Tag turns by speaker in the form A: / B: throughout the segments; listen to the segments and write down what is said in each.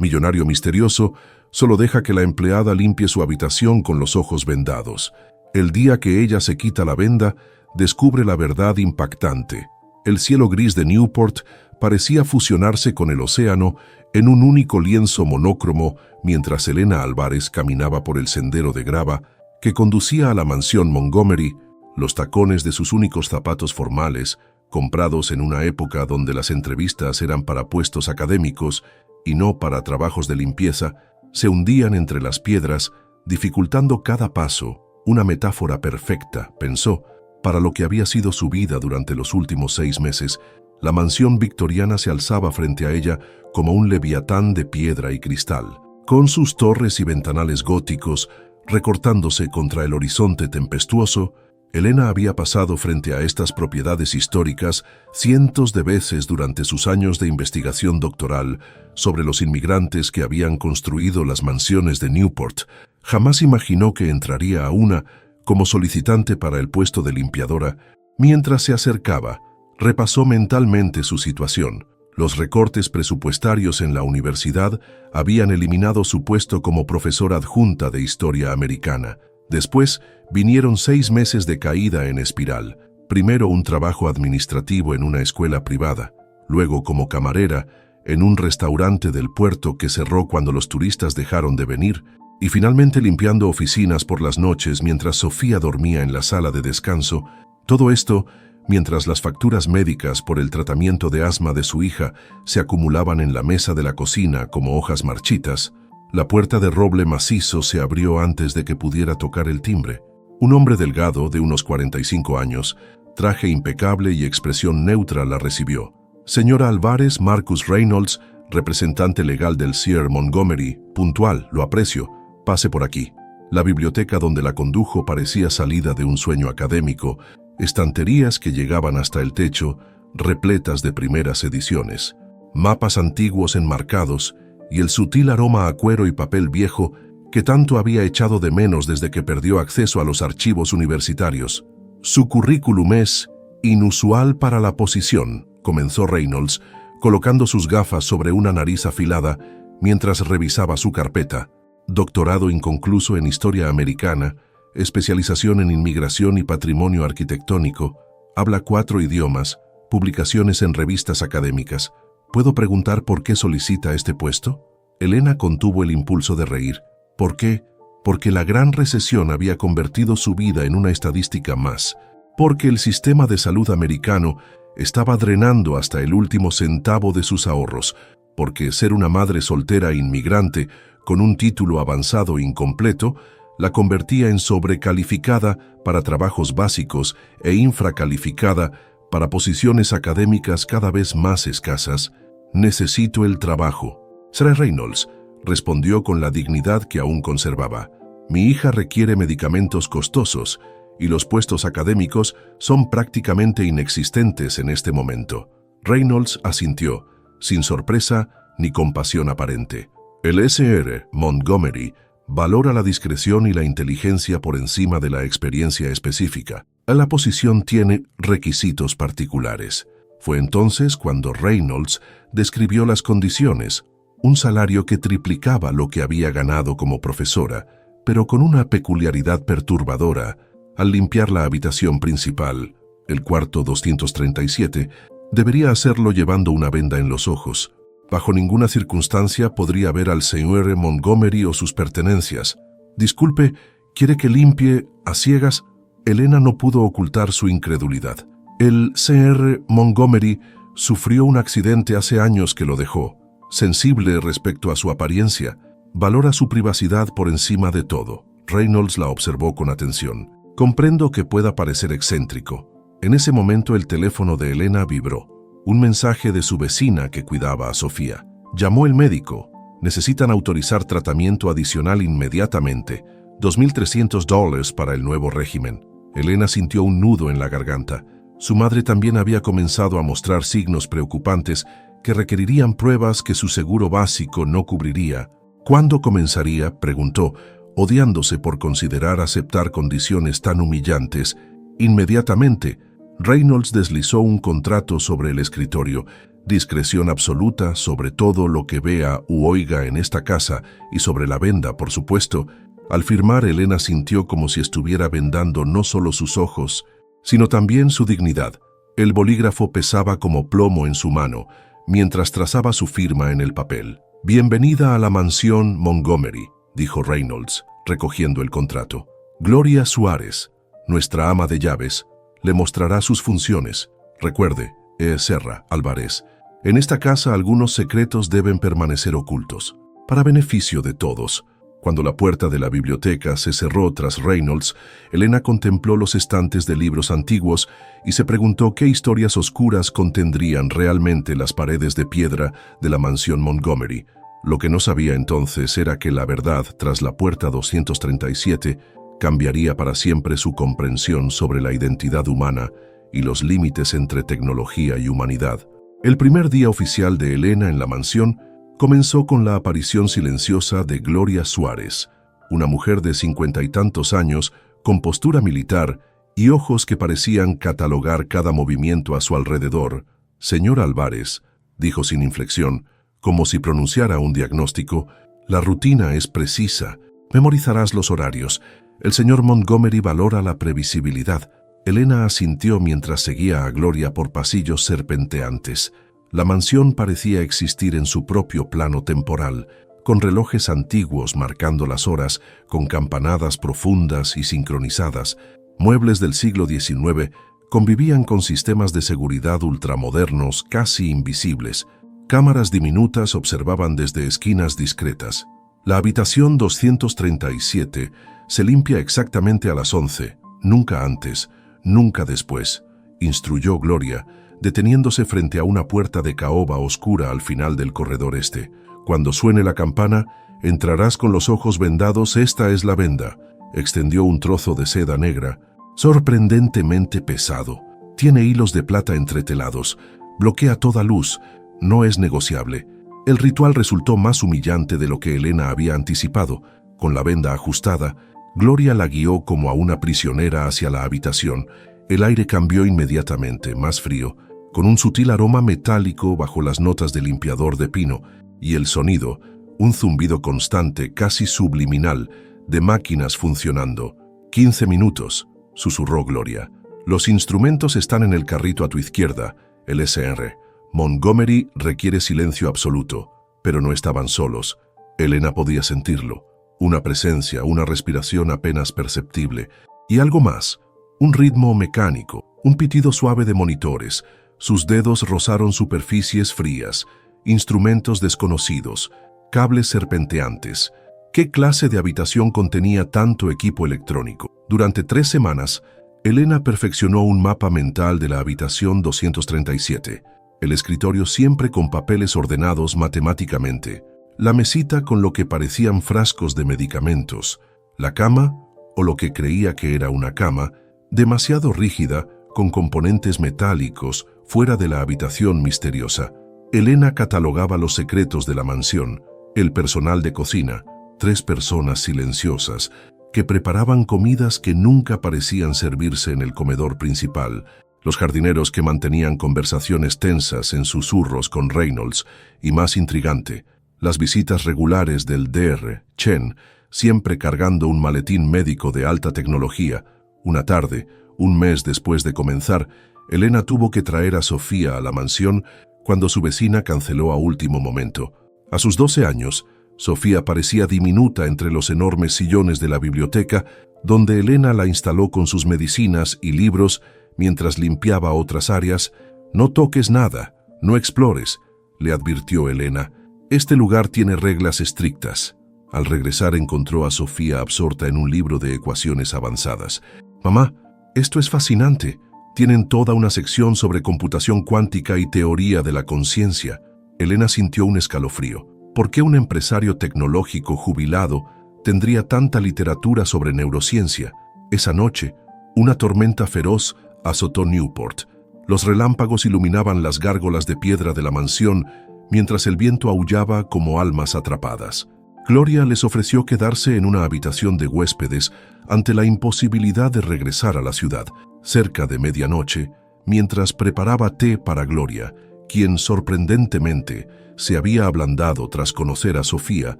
A: millonario misterioso, solo deja que la empleada limpie su habitación con los ojos vendados. El día que ella se quita la venda, descubre la verdad impactante. El cielo gris de Newport parecía fusionarse con el océano en un único lienzo monócromo mientras Elena Álvarez caminaba por el sendero de grava que conducía a la mansión Montgomery. Los tacones de sus únicos zapatos formales, comprados en una época donde las entrevistas eran para puestos académicos y no para trabajos de limpieza, se hundían entre las piedras, dificultando cada paso. Una metáfora perfecta, pensó, para lo que había sido su vida durante los últimos 6 meses. La mansión victoriana se alzaba frente a ella como un leviatán de piedra y cristal, con sus torres y ventanales góticos recortándose contra el horizonte tempestuoso. Elena había pasado frente a estas propiedades históricas cientos de veces durante sus años de investigación doctoral sobre los inmigrantes que habían construido las mansiones de Newport. Jamás imaginó que entraría a una como solicitante para el puesto de limpiadora. Mientras se acercaba, repasó mentalmente su situación. Los recortes presupuestarios en la universidad habían eliminado su puesto como profesora adjunta de historia americana. Después vinieron 6 meses de caída en espiral. Primero un trabajo administrativo en una escuela privada, luego como camarera en un restaurante del puerto que cerró cuando los turistas dejaron de venir, y finalmente limpiando oficinas por las noches mientras Sofía dormía en la sala de descanso. Todo esto mientras las facturas médicas por el tratamiento de asma de su hija se acumulaban en la mesa de la cocina como hojas marchitas. La puerta de roble macizo se abrió antes de que pudiera tocar el timbre. Un hombre delgado de unos 45 años, traje impecable y expresión neutra la recibió. Señora Álvarez, Marcus Reynolds, representante legal del Sr. Montgomery, puntual, lo aprecio, pase por aquí. La biblioteca donde la condujo parecía salida de un sueño académico, estanterías que llegaban hasta el techo, repletas de primeras ediciones, mapas antiguos enmarcados y el sutil aroma a cuero y papel viejo que tanto había echado de menos desde que perdió acceso a los archivos universitarios. Su currículum es inusual para la posición, comenzó Reynolds, colocando sus gafas sobre una nariz afilada mientras revisaba su carpeta. Doctorado inconcluso en historia americana, especialización en inmigración y patrimonio arquitectónico, habla 4 idiomas, publicaciones en revistas académicas. ¿Puedo preguntar por qué solicita este puesto? Elena contuvo el impulso de reír. ¿Por qué? Porque la gran recesión había convertido su vida en una estadística más. Porque el sistema de salud americano estaba drenando hasta el último centavo de sus ahorros. Porque ser una madre soltera inmigrante con un título avanzado incompleto la convertía en sobrecalificada para trabajos básicos e infracalificada para posiciones académicas cada vez más escasas. Necesito el trabajo. Sr. Reynolds respondió con la dignidad que aún conservaba. Mi hija requiere medicamentos costosos y los puestos académicos son prácticamente inexistentes en este momento. Reynolds asintió, sin sorpresa ni compasión aparente. El Sr. Montgomery valora la discreción y la inteligencia por encima de la experiencia específica. La posición tiene requisitos particulares. Fue entonces cuando Reynolds describió las condiciones, un salario que triplicaba lo que había ganado como profesora, pero con una peculiaridad perturbadora. Al limpiar la habitación principal, el cuarto 237, debería hacerlo llevando una venda en los ojos. Bajo ninguna circunstancia podría ver al Sr. Montgomery o sus pertenencias. Disculpe, ¿quiere que limpie a ciegas? Elena no pudo ocultar su incredulidad. El Sr. Montgomery sufrió un accidente hace años que lo dejó. Sensible respecto a su apariencia, valora su privacidad por encima de todo. Reynolds la observó con atención. Comprendo que pueda parecer excéntrico. En ese momento el teléfono de Elena vibró. Un mensaje de su vecina que cuidaba a Sofía. Llamó el médico. Necesitan autorizar tratamiento adicional inmediatamente. $2,300 para el nuevo régimen. Elena sintió un nudo en la garganta. Su madre también había comenzado a mostrar signos preocupantes que requerirían pruebas que su seguro básico no cubriría. ¿Cuándo comenzaría?, preguntó, odiándose por considerar aceptar condiciones tan humillantes. Inmediatamente. Reynolds deslizó un contrato sobre el escritorio. discreción absoluta sobre todo lo que vea u oiga en esta casa y sobre la venda, por supuesto. Al firmar, Elena sintió como si estuviera vendando no solo sus ojos, sino también su dignidad. El bolígrafo pesaba como plomo en su mano, mientras trazaba su firma en el papel. «Bienvenida a la mansión Montgomery», dijo Reynolds, recogiendo el contrato. «Gloria Suárez, nuestra ama de llaves, le mostrará sus funciones. Recuerde, Serra, Álvarez, en esta casa algunos secretos deben permanecer ocultos, para beneficio de todos». Cuando la puerta de la biblioteca se cerró tras Reynolds, Elena contempló los estantes de libros antiguos y se preguntó qué historias oscuras contendrían realmente las paredes de piedra de la mansión Montgomery. Lo que no sabía entonces era que la verdad tras la puerta 237 cambiaría para siempre su comprensión sobre la identidad humana y los límites entre tecnología y humanidad. El primer día oficial de Elena en la mansión comenzó con la aparición silenciosa de Gloria Suárez, una mujer de 50 y tantos años, con postura militar y ojos que parecían catalogar cada movimiento a su alrededor. «Señor Álvarez», dijo sin inflexión, como si pronunciara un diagnóstico, «la rutina es precisa. Memorizarás los horarios. El señor Montgomery valora la previsibilidad». Elena asintió mientras seguía a Gloria por pasillos serpenteantes. La mansión parecía existir en su propio plano temporal, con relojes antiguos marcando las horas, con campanadas profundas y sincronizadas. Muebles del siglo XIX convivían con sistemas de seguridad ultramodernos casi invisibles. Cámaras diminutas observaban desde esquinas discretas. La habitación 237 se limpia exactamente a las 11, nunca antes, nunca después, instruyó Gloria, deteniéndose frente a una puerta de caoba oscura al final del corredor este. «Cuando suene la campana, entrarás con los ojos vendados, esta es la venda». Extendió un trozo de seda negra, sorprendentemente pesado. Tiene hilos de plata entretelados, bloquea toda luz, no es negociable. El ritual resultó más humillante de lo que Elena había anticipado. Con la venda ajustada, Gloria la guió como a una prisionera hacia la habitación. El aire cambió inmediatamente, más frío, con un sutil aroma metálico bajo las notas del limpiador de pino, y el sonido, un zumbido constante, casi subliminal, de máquinas funcionando. 15 minutos, susurró Gloria. «Los instrumentos están en el carrito a tu izquierda, el SR. Montgomery requiere silencio absoluto», pero no estaban solos. Elena podía sentirlo. Una presencia, una respiración apenas perceptible. Y algo más, un ritmo mecánico, un pitido suave de monitores. Sus dedos rozaron superficies frías, instrumentos desconocidos, cables serpenteantes. ¿Qué clase de habitación contenía tanto equipo electrónico? Durante 3 semanas, Elena perfeccionó un mapa mental de la habitación 237. El escritorio siempre con papeles ordenados matemáticamente. La mesita con lo que parecían frascos de medicamentos. La cama, o lo que creía que era una cama, demasiado rígida, con componentes metálicos, fuera de la habitación misteriosa. Elena catalogaba los secretos de la mansión, el personal de cocina, 3 personas silenciosas, que preparaban comidas que nunca parecían servirse en el comedor principal, los jardineros que mantenían conversaciones tensas en susurros con Reynolds, y más intrigante, las visitas regulares del Dr. Chen, siempre cargando un maletín médico de alta tecnología. Una tarde, un mes después de comenzar, Elena tuvo que traer a Sofía a la mansión cuando su vecina canceló a último momento. A sus 12 años, Sofía parecía diminuta entre los enormes sillones de la biblioteca, donde Elena la instaló con sus medicinas y libros mientras limpiaba otras áreas. «No toques nada, no explores», le advirtió Elena. «Este lugar tiene reglas estrictas». Al regresar encontró a Sofía absorta en un libro de ecuaciones avanzadas. «Mamá, esto es fascinante. Tienen toda una sección sobre computación cuántica y teoría de la conciencia». Elena sintió un escalofrío. ¿Por qué un empresario tecnológico jubilado tendría tanta literatura sobre neurociencia? Esa noche, una tormenta feroz azotó Newport. Los relámpagos iluminaban las gárgolas de piedra de la mansión, mientras el viento aullaba como almas atrapadas. Gloria les ofreció quedarse en una habitación de huéspedes ante la imposibilidad de regresar a la ciudad. Cerca de medianoche, mientras preparaba té para Gloria, quien sorprendentemente se había ablandado tras conocer a Sofía,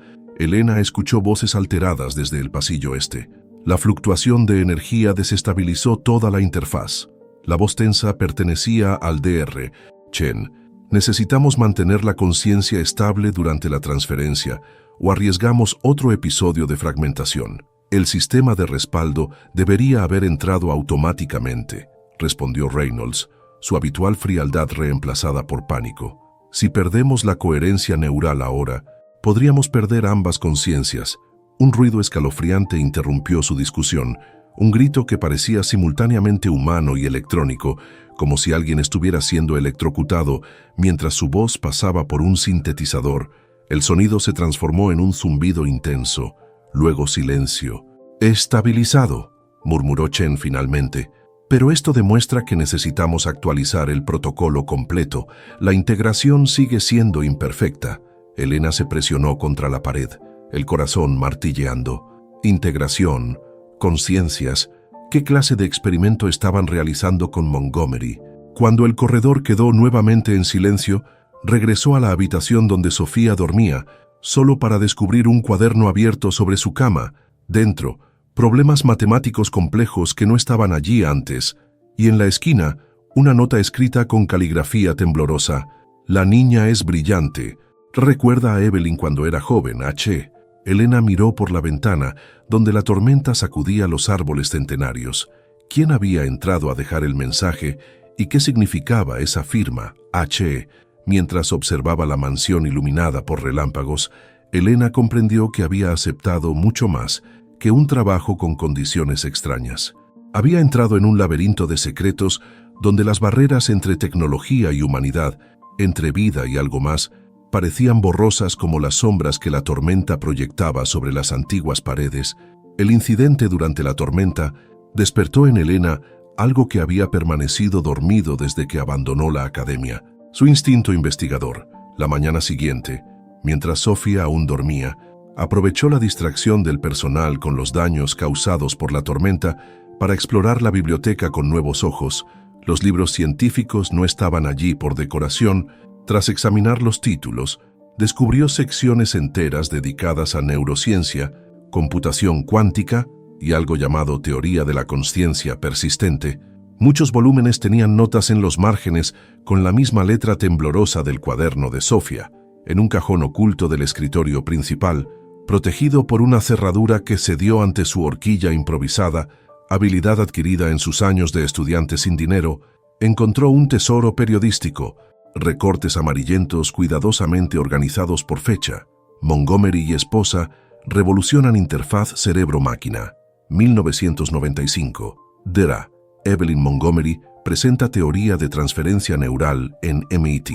A: Elena escuchó voces alteradas desde el pasillo este. La fluctuación de energía desestabilizó toda la interfaz. La voz tensa pertenecía al Dr. Chen. Necesitamos mantener la conciencia estable durante la transferencia o arriesgamos otro episodio de fragmentación. El sistema de respaldo debería haber entrado automáticamente, respondió Reynolds, su habitual frialdad reemplazada por pánico. Si perdemos la coherencia neural ahora, podríamos perder ambas conciencias. Un ruido escalofriante interrumpió su discusión, un grito que parecía simultáneamente humano y electrónico, como si alguien estuviera siendo electrocutado mientras su voz pasaba por un sintetizador. El sonido se transformó en un zumbido intenso, luego silencio. «Estabilizado», murmuró Chen finalmente. «Pero esto demuestra que necesitamos actualizar el protocolo completo. La integración sigue siendo imperfecta». Elena se presionó contra la pared, el corazón martilleando. Integración, conciencias. ¿Qué clase de experimento estaban realizando con Montgomery? Cuando el corredor quedó nuevamente en silencio, regresó a la habitación donde Sofía dormía, solo para descubrir un cuaderno abierto sobre su cama. Dentro, problemas matemáticos complejos que no estaban allí antes, y en la esquina, una nota escrita con caligrafía temblorosa. «La niña es brillante. Recuerda a Evelyn cuando era joven, H». Elena miró por la ventana, donde la tormenta sacudía los árboles centenarios. ¿Quién había entrado a dejar el mensaje y qué significaba esa firma, H? Mientras observaba la mansión iluminada por relámpagos, Elena comprendió que había aceptado mucho más que un trabajo con condiciones extrañas. Había entrado en un laberinto de secretos donde las barreras entre tecnología y humanidad, entre vida y algo más, parecían borrosas como las sombras que la tormenta proyectaba sobre las antiguas paredes. El incidente durante la tormenta despertó en Elena algo que había permanecido dormido desde que abandonó la academia, su instinto investigador. La mañana siguiente, mientras Sofía aún dormía, aprovechó la distracción del personal con los daños causados por la tormenta para explorar la biblioteca con nuevos ojos. Los libros científicos no estaban allí por decoración. Tras examinar los títulos, descubrió secciones enteras dedicadas a neurociencia, computación cuántica y algo llamado teoría de la consciencia persistente. Muchos volúmenes tenían notas en los márgenes con la misma letra temblorosa del cuaderno de Sofía, en un cajón oculto del escritorio principal, protegido por una cerradura que cedió ante su horquilla improvisada, habilidad adquirida en sus años de estudiante sin dinero. Encontró un tesoro periodístico, recortes amarillentos cuidadosamente organizados por fecha. Montgomery y esposa revolucionan interfaz cerebro-máquina. 1995. Dra. Evelyn Montgomery presenta teoría de transferencia neural en MIT.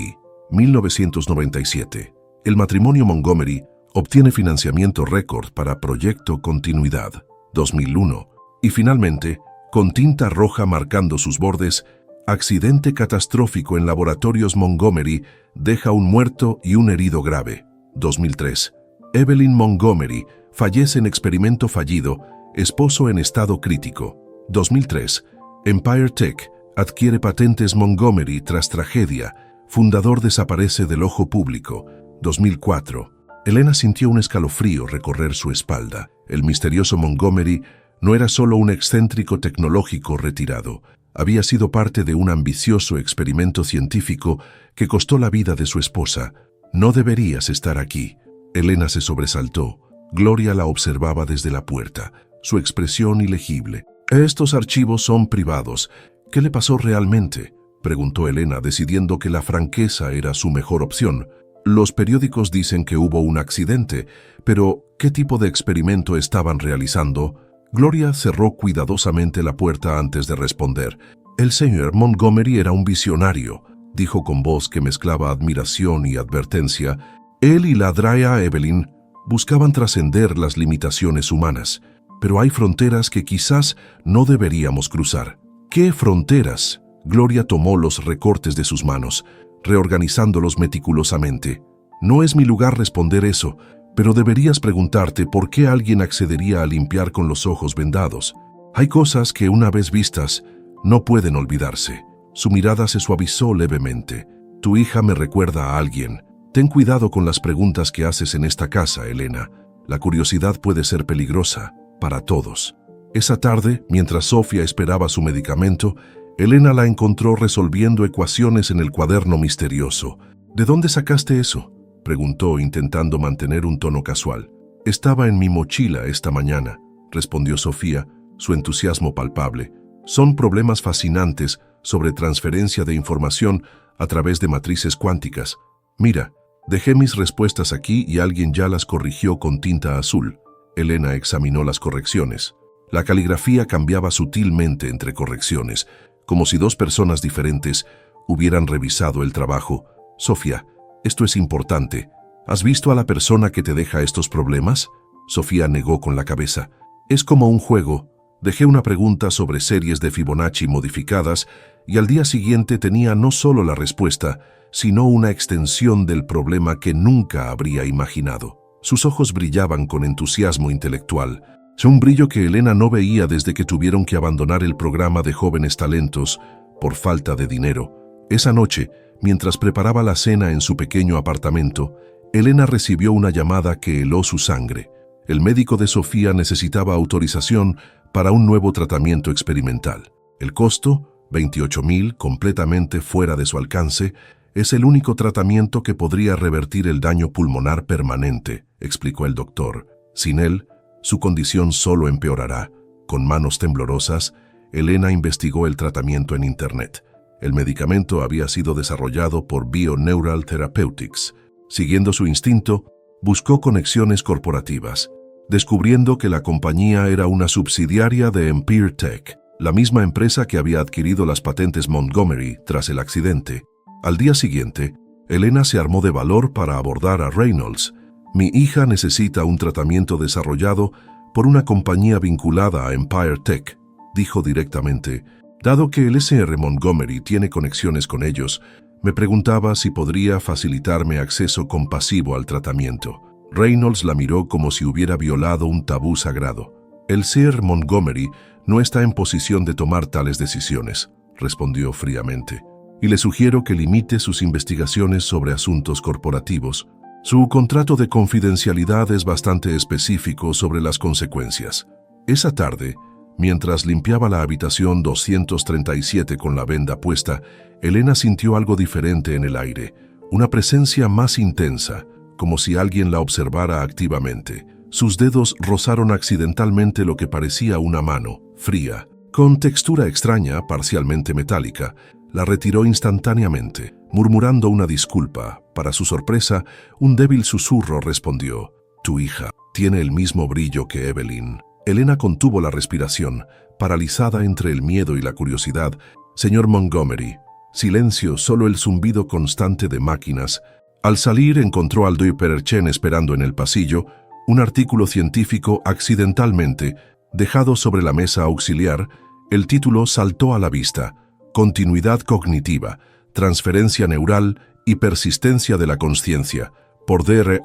A: 1997. El matrimonio Montgomery obtiene financiamiento récord para Proyecto Continuidad. 2001. Y finalmente, con tinta roja marcando sus bordes, accidente catastrófico en laboratorios Montgomery deja un muerto y un herido grave. 2003. Evelyn Montgomery fallece en experimento fallido, esposo en estado crítico. 2003. Empire Tech adquiere patentes Montgomery tras tragedia, fundador desaparece del ojo público. 2004. Elena sintió un escalofrío recorrer su espalda. El misterioso Montgomery no era solo un excéntrico tecnológico retirado. Había sido parte de un ambicioso experimento científico que costó la vida de su esposa. «No deberías estar aquí». Elena se sobresaltó. Gloria la observaba desde la puerta, su expresión ilegible. «Estos archivos son privados. ¿Qué le pasó realmente?», preguntó Elena, decidiendo que la franqueza era su mejor opción. «Los periódicos dicen que hubo un accidente, pero ¿qué tipo de experimento estaban realizando?». Gloria cerró cuidadosamente la puerta antes de responder. «El señor Montgomery era un visionario», dijo con voz que mezclaba admiración y advertencia. «Él y la Dra. Evelyn buscaban trascender las limitaciones humanas, pero hay fronteras que quizás no deberíamos cruzar». «¿Qué fronteras?». Gloria tomó los recortes de sus manos, reorganizándolos meticulosamente. «No es mi lugar responder eso, pero deberías preguntarte por qué alguien accedería a limpiar con los ojos vendados. Hay cosas que, una vez vistas, no pueden olvidarse». Su mirada se suavizó levemente. Tu hija me recuerda a alguien. Ten cuidado con las preguntas que haces en esta casa, Elena. La curiosidad puede ser peligrosa para todos. Esa tarde, mientras Sofía esperaba su medicamento, Elena la encontró resolviendo ecuaciones en el cuaderno misterioso. ¿De dónde sacaste eso?, preguntó, intentando mantener un tono casual. Estaba en mi mochila esta mañana, respondió Sofía, su entusiasmo palpable. Son problemas fascinantes sobre transferencia de información a través de matrices cuánticas. Mira, dejé mis respuestas aquí y alguien ya las corrigió con tinta azul. Elena examinó las correcciones. La caligrafía cambiaba sutilmente entre correcciones, como si dos personas diferentes hubieran revisado el trabajo. Sofía, esto es importante. ¿Has visto a la persona que te deja estos problemas? Sofía negó con la cabeza. Es como un juego. Dejé una pregunta sobre series de Fibonacci modificadas y al día siguiente tenía no solo la respuesta, sino una extensión del problema que nunca habría imaginado. Sus ojos brillaban con entusiasmo intelectual, un brillo que Elena no veía desde que tuvieron que abandonar el programa de jóvenes talentos por falta de dinero. Esa noche, mientras preparaba la cena en su pequeño apartamento, Elena recibió una llamada que heló su sangre. El médico de Sofía necesitaba autorización para un nuevo tratamiento experimental. El costo, 28.000, completamente fuera de su alcance, es el único tratamiento que podría revertir el daño pulmonar permanente, explicó el doctor. Sin él, su condición solo empeorará. Con manos temblorosas, Elena investigó el tratamiento en Internet. El medicamento había sido desarrollado por BioNeural Therapeutics. Siguiendo su instinto, buscó conexiones corporativas, descubriendo que la compañía era una subsidiaria de Empire Tech, la misma empresa que había adquirido las patentes Montgomery tras el accidente. Al día siguiente, Elena se armó de valor para abordar a Reynolds. Mi hija necesita un tratamiento desarrollado por una compañía vinculada a Empire Tech, dijo directamente. Dado que el SR Montgomery tiene conexiones con ellos, me preguntaba si podría facilitarme acceso compasivo al tratamiento. Reynolds la miró como si hubiera violado un tabú sagrado. El SR Montgomery no está en posición de tomar tales decisiones, respondió fríamente, y le sugiero que limite sus investigaciones sobre asuntos corporativos. Su contrato de confidencialidad es bastante específico sobre las consecuencias. Esa tarde, mientras limpiaba la habitación 237 con la venda puesta, Elena sintió algo diferente en el aire, una presencia más intensa, como si alguien la observara activamente. Sus dedos rozaron accidentalmente lo que parecía una mano, fría. Con textura extraña, parcialmente metálica, la retiró instantáneamente, murmurando una disculpa. Para su sorpresa, un débil susurro respondió: «Tu hija tiene el mismo brillo que Evelyn». Elena contuvo la respiración, paralizada entre el miedo y la curiosidad. «Señor Montgomery». Silencio, solo el zumbido constante de máquinas. Al salir encontró al Dr. Chen esperando en el pasillo, un artículo científico accidentalmente dejado sobre la mesa auxiliar. El título saltó a la vista: Continuidad cognitiva, transferencia neural y persistencia de la consciencia, por Dr.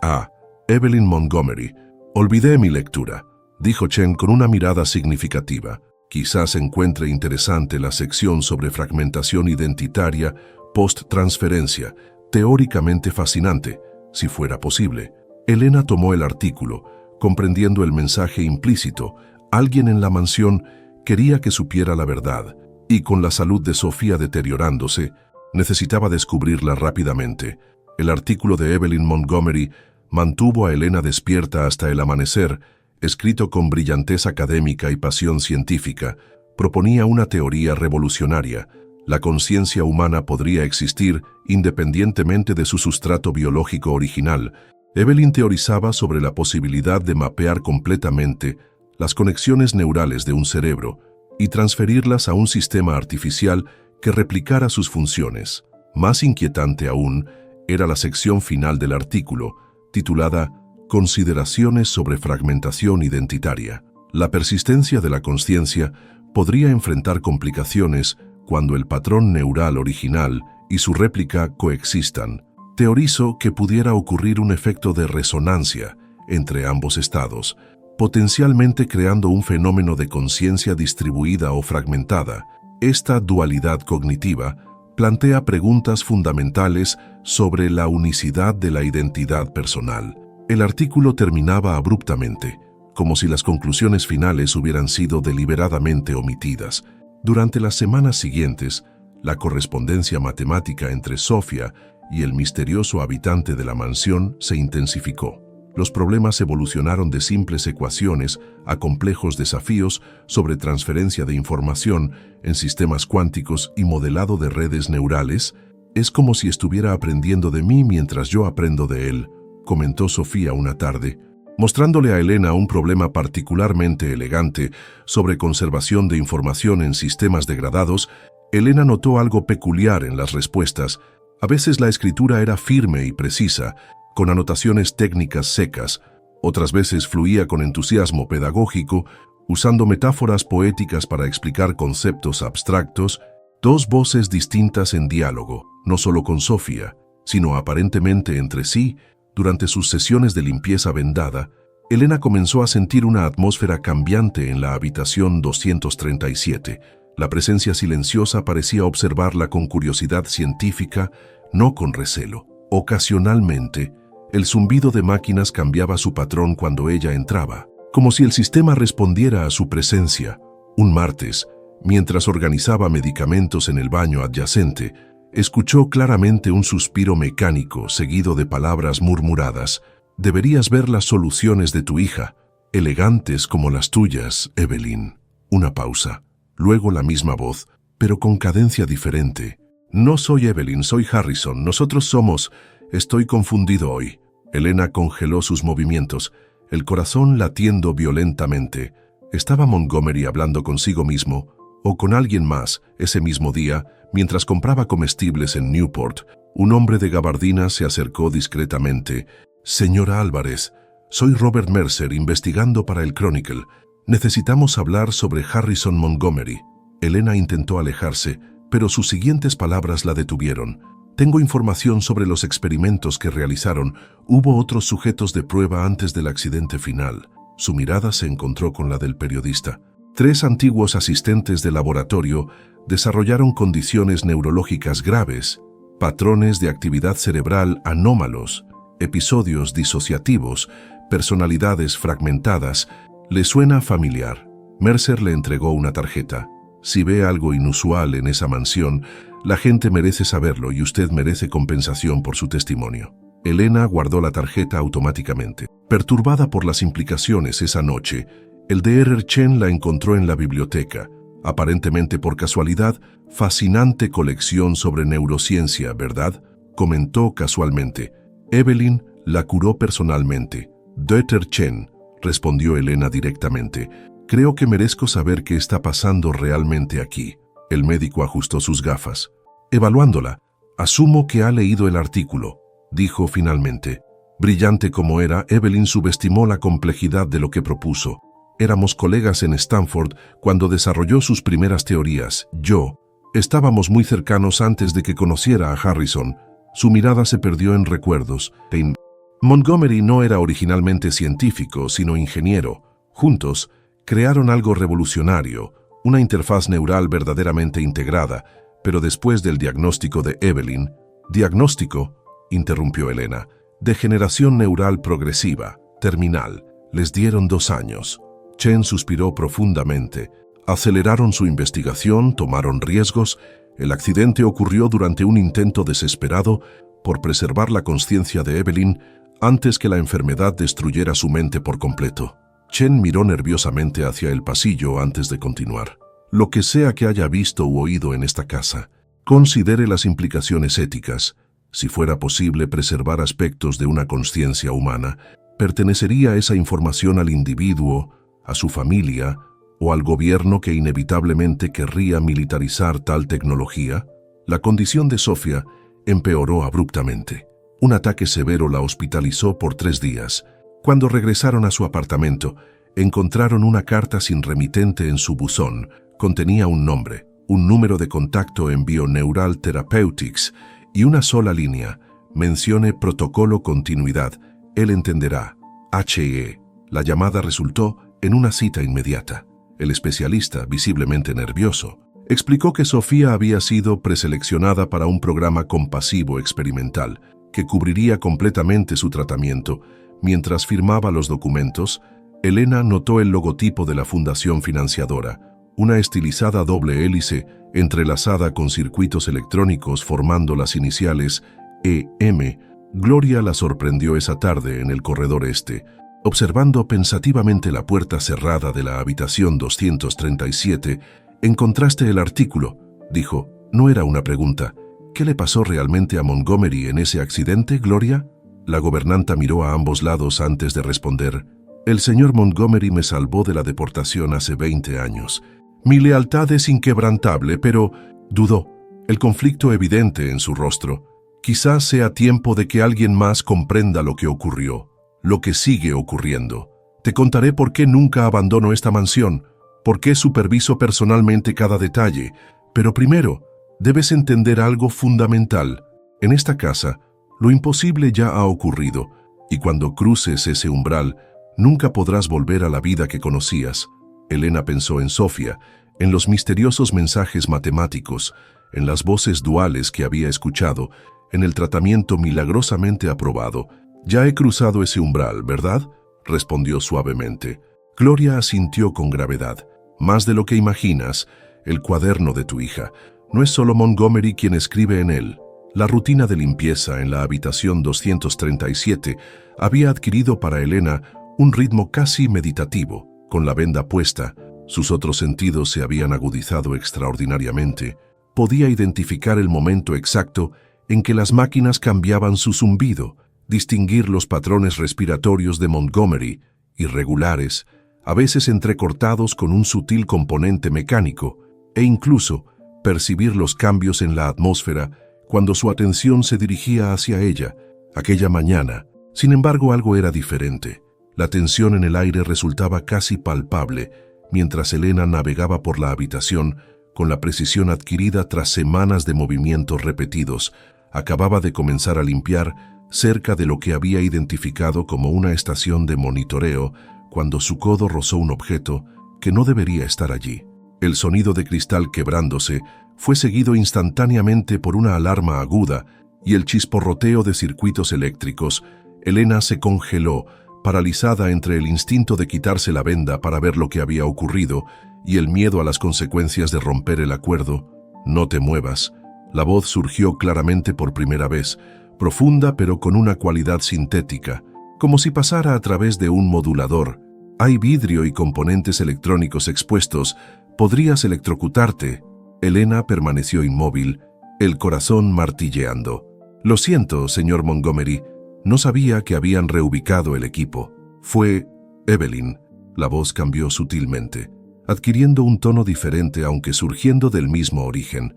A: Evelyn Montgomery. Olvidé mi lectura, dijo Chen con una mirada significativa. Quizás encuentre interesante la sección sobre fragmentación identitaria post-transferencia, teóricamente fascinante, si fuera posible. Elena tomó el artículo, comprendiendo el mensaje implícito. Alguien en la mansión quería que supiera la verdad, y con la salud de Sofía deteriorándose, necesitaba descubrirla rápidamente. El artículo de Evelyn Montgomery mantuvo a Elena despierta hasta el amanecer. Escrito con brillantez académica y pasión científica, proponía una teoría revolucionaria. La conciencia humana podría existir independientemente de su sustrato biológico original. Evelyn teorizaba sobre la posibilidad de mapear completamente las conexiones neurales de un cerebro y transferirlas a un sistema artificial que replicara sus funciones. Más inquietante aún era la sección final del artículo, titulada Consideraciones sobre fragmentación identitaria. La persistencia de la consciencia podría enfrentar complicaciones cuando el patrón neural original y su réplica coexistan. Teorizó que pudiera ocurrir un efecto de resonancia entre ambos estados, potencialmente creando un fenómeno de conciencia distribuida o fragmentada. Esta dualidad cognitiva plantea preguntas fundamentales sobre la unicidad de la identidad personal. El artículo terminaba abruptamente, como si las conclusiones finales hubieran sido deliberadamente omitidas. Durante las semanas siguientes, la correspondencia matemática entre Sofía y el misterioso habitante de la mansión se intensificó. Los problemas evolucionaron de simples ecuaciones a complejos desafíos sobre transferencia de información en sistemas cuánticos y modelado de redes neurales. «Es como si estuviera aprendiendo de mí mientras yo aprendo de él», comentó Sofía una tarde, mostrándole a Elena un problema particularmente elegante sobre conservación de información en sistemas degradados. Elena notó algo peculiar en las respuestas. A veces la escritura era firme y precisa, con anotaciones técnicas secas. Otras veces fluía con entusiasmo pedagógico, usando metáforas poéticas para explicar conceptos abstractos. Dos voces distintas en diálogo, no solo con Sofía, sino aparentemente entre sí. Durante sus sesiones de limpieza vendada, Elena comenzó a sentir una atmósfera cambiante en la habitación 237. La presencia silenciosa parecía observarla con curiosidad científica, no con recelo. Ocasionalmente, el zumbido de máquinas cambiaba su patrón cuando ella entraba, como si el sistema respondiera a su presencia. Un martes, mientras organizaba medicamentos en el baño adyacente, escuchó claramente un suspiro mecánico seguido de palabras murmuradas. «Deberías ver las soluciones de tu hija, elegantes como las tuyas, Evelyn». Una pausa. Luego la misma voz, pero con cadencia diferente. «No soy Evelyn, soy Harrison. Nosotros somos... Estoy confundido hoy». Elena congeló sus movimientos, el corazón latiendo violentamente. ¿Estaba Montgomery hablando consigo mismo o con alguien más ese mismo día, mientras compraba comestibles en Newport? Un hombre de gabardina se acercó discretamente. «Señora Álvarez, soy Robert Mercer, investigando para el Chronicle. Necesitamos hablar sobre Harrison Montgomery». Elena intentó alejarse, pero sus siguientes palabras la detuvieron. «Tengo información sobre los experimentos que realizaron. Hubo otros sujetos de prueba antes del accidente final». Su mirada se encontró con la del periodista. 3 antiguos asistentes de laboratorio desarrollaron condiciones neurológicas graves, patrones de actividad cerebral anómalos, episodios disociativos, personalidades fragmentadas. ¿Le suena familiar?» Mercer le entregó una tarjeta. «Si ve algo inusual en esa mansión, la gente merece saberlo y usted merece compensación por su testimonio». Elena guardó la tarjeta automáticamente. Perturbada por las implicaciones esa noche, el Dr. Chen la encontró en la biblioteca. Aparentemente por casualidad, «Fascinante colección sobre neurociencia, ¿verdad?», comentó casualmente. «Evelyn la curó personalmente». «Dr. Chen», respondió Elena directamente, «creo que merezco saber qué está pasando realmente aquí». El médico ajustó sus gafas. Evaluándola, «Asumo que ha leído el artículo», dijo finalmente. Brillante como era, Evelyn subestimó la complejidad de lo que propuso. «Éramos colegas en Stanford cuando desarrolló sus primeras teorías. Estábamos muy cercanos antes de que conociera a Harrison». Su mirada se perdió en recuerdos. Montgomery no era originalmente científico, sino ingeniero. Juntos, crearon algo revolucionario, una interfaz neural verdaderamente integrada, pero después del diagnóstico de Evelyn... «¿Diagnóstico?», interrumpió Elena. «Degeneración neural progresiva, terminal. Les dieron 2 años». Chen suspiró profundamente. Aceleraron su investigación, tomaron riesgos. El accidente ocurrió durante un intento desesperado por preservar la conciencia de Evelyn antes que la enfermedad destruyera su mente por completo. Chen miró nerviosamente hacia el pasillo antes de continuar. «Lo que sea que haya visto u oído en esta casa, considere las implicaciones éticas. Si fuera posible preservar aspectos de una conciencia humana, ¿pertenecería esa información al individuo, a su familia o al gobierno que inevitablemente querría militarizar tal tecnología?» La condición de Sofía empeoró abruptamente. Un ataque severo la hospitalizó por 3 días. Cuando regresaron a su apartamento, encontraron una carta sin remitente en su buzón. Contenía un nombre, un número de contacto en Bioneural Therapeutics y una sola línea: «Mencione protocolo continuidad. Él entenderá. HE». La llamada resultó en una cita inmediata. El especialista, visiblemente nervioso, Explicó que Sofía había sido preseleccionada para un programa compasivo experimental que cubriría completamente su tratamiento. Mientras firmaba los documentos, Elena notó el logotipo de la fundación financiadora, una estilizada doble hélice entrelazada con circuitos electrónicos formando las iniciales EM. Gloria la sorprendió esa tarde en el corredor este, observando pensativamente la puerta cerrada de la habitación 237. «Encontraste el artículo», dijo. No era una pregunta. «¿Qué le pasó realmente a Montgomery en ese accidente, Gloria?» La gobernanta miró a ambos lados antes de responder. «El señor Montgomery me salvó de la deportación hace 20 años. Mi lealtad es inquebrantable, pero…» dudó, el conflicto evidente en su rostro. «Quizás sea tiempo de que alguien más comprenda lo que ocurrió, lo que sigue ocurriendo. Te contaré por qué nunca abandono esta mansión, por qué superviso personalmente cada detalle, pero primero debes entender algo fundamental. En esta casa, lo imposible ya ha ocurrido, y cuando cruces ese umbral, nunca podrás volver a la vida que conocías». Elena pensó en Sofía, en los misteriosos mensajes matemáticos, en las voces duales que había escuchado, en el tratamiento milagrosamente aprobado. «Ya he cruzado ese umbral, ¿verdad?», respondió suavemente. Gloria asintió con gravedad. «Más de lo que imaginas, el cuaderno de tu hija. No es solo Montgomery quien escribe en él. La rutina de limpieza en la habitación 237 había adquirido para Elena un ritmo casi meditativo. Con la venda puesta, sus otros sentidos se habían agudizado extraordinariamente. Podía identificar el momento exacto en que las máquinas cambiaban su zumbido, distinguir los patrones respiratorios de Montgomery, irregulares, a veces entrecortados con un sutil componente mecánico, e incluso percibir los cambios en la atmósfera cuando su atención se dirigía hacia ella. Aquella mañana, sin embargo, algo era diferente. La tensión en el aire resultaba casi palpable mientras Elena navegaba por la habitación con la precisión adquirida tras semanas de movimientos repetidos. Acababa de comenzar a limpiar cerca de lo que había identificado como una estación de monitoreo cuando su codo rozó un objeto que no debería estar allí. El sonido de cristal quebrándose fue seguido instantáneamente por una alarma aguda y el chisporroteo de circuitos eléctricos. Elena se congeló, paralizada entre el instinto de quitarse la venda para ver lo que había ocurrido y el miedo a las consecuencias de romper el acuerdo. «No te muevas». La voz surgió claramente por primera vez, profunda pero con una cualidad sintética, como si pasara a través de un modulador. «Hay vidrio y componentes electrónicos expuestos. Podrías electrocutarte». Elena permaneció inmóvil, el corazón martilleando. «Lo siento, señor Montgomery. No sabía que habían reubicado el equipo. Fue Evelyn». La voz cambió sutilmente, adquiriendo un tono diferente aunque surgiendo del mismo origen.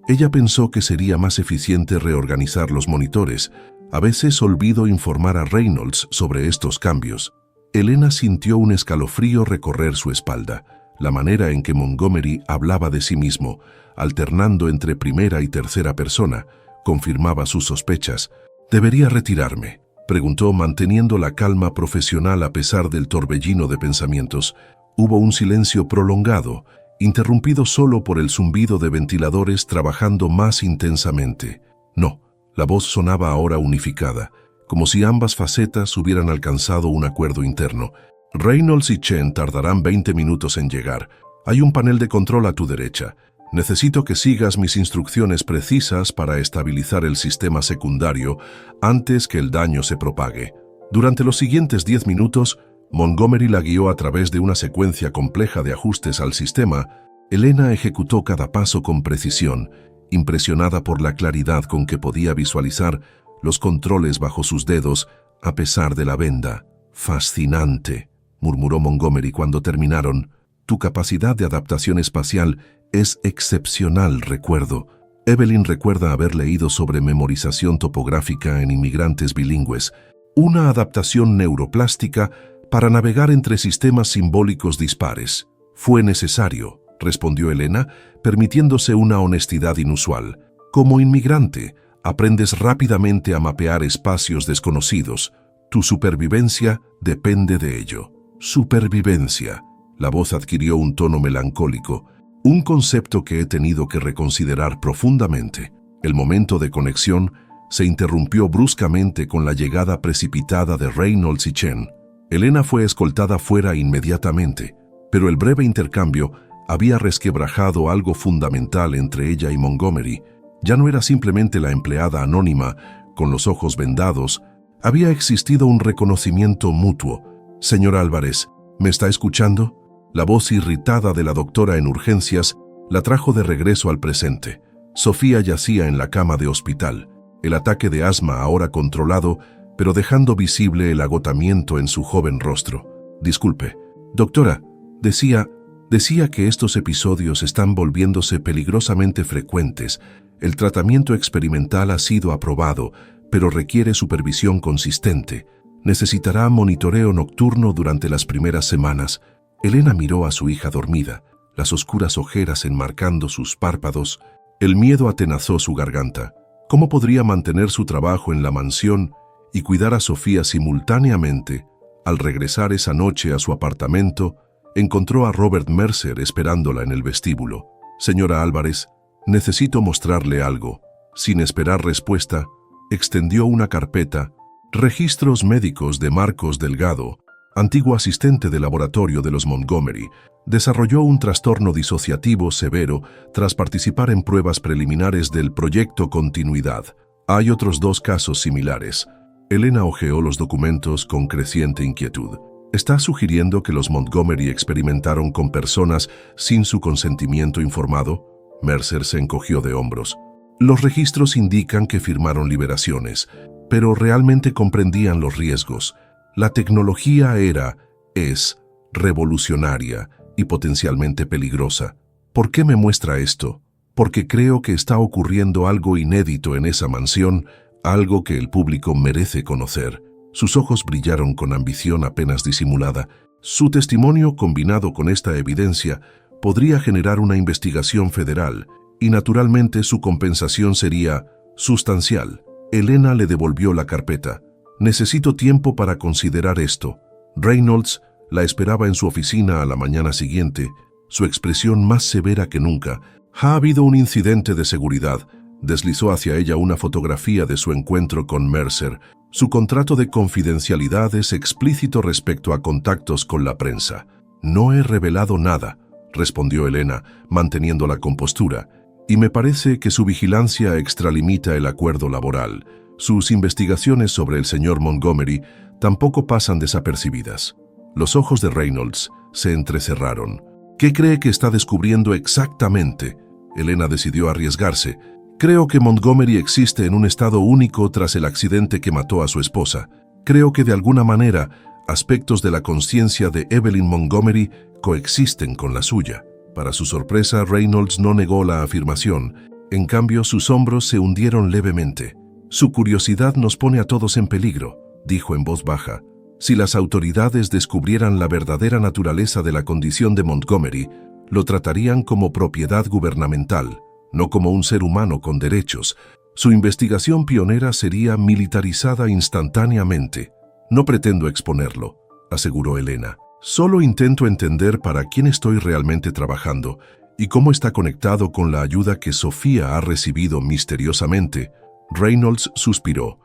A: Ella pensó que sería más eficiente reorganizar los monitores. A veces olvido informar a Reynolds sobre estos cambios». Elena sintió un escalofrío recorrer su espalda. La manera en que Montgomery hablaba de sí mismo, alternando entre primera y tercera persona, confirmaba sus sospechas. «¿Debería retirarme?», preguntó manteniendo la calma profesional a pesar del torbellino de pensamientos. Hubo un silencio prolongado, interrumpido solo por el zumbido de ventiladores trabajando más intensamente. «No». La voz sonaba ahora unificada, como si ambas facetas hubieran alcanzado un acuerdo interno. «Reynolds y Chen tardarán 20 minutos en llegar. Hay un panel de control a tu derecha. Necesito que sigas mis instrucciones precisas para estabilizar el sistema secundario antes que el daño se propague». Durante los siguientes 10 minutos, Montgomery la guió a través de una secuencia compleja de ajustes al sistema. Elena ejecutó cada paso con precisión, impresionada por la claridad con que podía visualizar los controles bajo sus dedos a pesar de la venda. «Fascinante», murmuró Montgomery cuando terminaron. «Tu capacidad de adaptación espacial es excepcional, recuerdo». Evelyn recuerda haber leído sobre memorización topográfica en inmigrantes bilingües, una adaptación neuroplástica para navegar entre sistemas simbólicos dispares. «Fue necesario», respondió Elena, permitiéndose una honestidad inusual. «Como inmigrante, aprendes rápidamente a mapear espacios desconocidos. Tu supervivencia depende de ello». «Supervivencia». La voz adquirió un tono melancólico. Un concepto que he tenido que reconsiderar profundamente. El momento de conexión se interrumpió bruscamente con la llegada precipitada de Reynolds y Chen. Elena fue escoltada fuera inmediatamente, pero el breve intercambio había resquebrajado algo fundamental entre ella y Montgomery. Ya no era simplemente la empleada anónima, con los ojos vendados. Había existido un reconocimiento mutuo. «Señora Álvarez, ¿me está escuchando?». La voz irritada de la doctora en urgencias la trajo de regreso al presente. Sofía yacía en la cama de hospital, el ataque de asma ahora controlado, pero dejando visible el agotamiento en su joven rostro. «Disculpe, doctora, decía que estos episodios están volviéndose peligrosamente frecuentes. El tratamiento experimental ha sido aprobado, pero requiere supervisión consistente. Necesitará monitoreo nocturno durante las primeras semanas». Elena miró a su hija dormida, las oscuras ojeras enmarcando sus párpados. El miedo atenazó su garganta. ¿Cómo podría mantener su trabajo en la mansión y cuidar a Sofía simultáneamente? Al regresar esa noche a su apartamento, encontró a Robert Mercer esperándola en el vestíbulo. «Señora Álvarez, necesito mostrarle algo». Sin esperar respuesta, extendió una carpeta. Registros médicos de Marcos Delgado, antiguo asistente de laboratorio de los Montgomery. Desarrolló un trastorno disociativo severo tras participar en pruebas preliminares del proyecto Continuidad. Hay otros 2 casos similares. Elena hojeó los documentos con creciente inquietud. ¿Está sugiriendo que los Montgomery experimentaron con personas sin su consentimiento informado? Mercer se encogió de hombros. Los registros indican que firmaron liberaciones, pero realmente comprendían los riesgos. La tecnología es revolucionaria y potencialmente peligrosa. ¿Por qué me muestra esto? Porque creo que está ocurriendo algo inédito en esa mansión, algo que el público merece conocer. Sus ojos brillaron con ambición apenas disimulada. Su testimonio, combinado con esta evidencia, podría generar una investigación federal, y naturalmente su compensación sería sustancial. Elena le devolvió la carpeta. «Necesito tiempo para considerar esto». Reynolds la esperaba en su oficina a la mañana siguiente, su expresión más severa que nunca. «Ha habido un incidente de seguridad». Deslizó hacia ella una fotografía de su encuentro con Mercer. «Su contrato de confidencialidad es explícito respecto a contactos con la prensa». «No he revelado nada», respondió Elena, manteniendo la compostura, «y me parece que su vigilancia extralimita el acuerdo laboral. Sus investigaciones sobre el señor Montgomery tampoco pasan desapercibidas». Los ojos de Reynolds se entrecerraron. «¿Qué cree que está descubriendo exactamente?». Elena decidió arriesgarse. «Creo que Montgomery existe en un estado único tras el accidente que mató a su esposa. Creo que de alguna manera aspectos de la conciencia de Evelyn Montgomery coexisten con la suya». Para su sorpresa, Reynolds no negó la afirmación. En cambio, sus hombros se hundieron levemente. «Su curiosidad nos pone a todos en peligro», dijo en voz baja. «Si las autoridades descubrieran la verdadera naturaleza de la condición de Montgomery, lo tratarían como propiedad gubernamental, no como un ser humano con derechos. Su investigación pionera sería militarizada instantáneamente». «No pretendo exponerlo», aseguró Elena. «Solo intento entender para quién estoy realmente trabajando y cómo está conectado con la ayuda que Sofía ha recibido misteriosamente». Reynolds suspiró.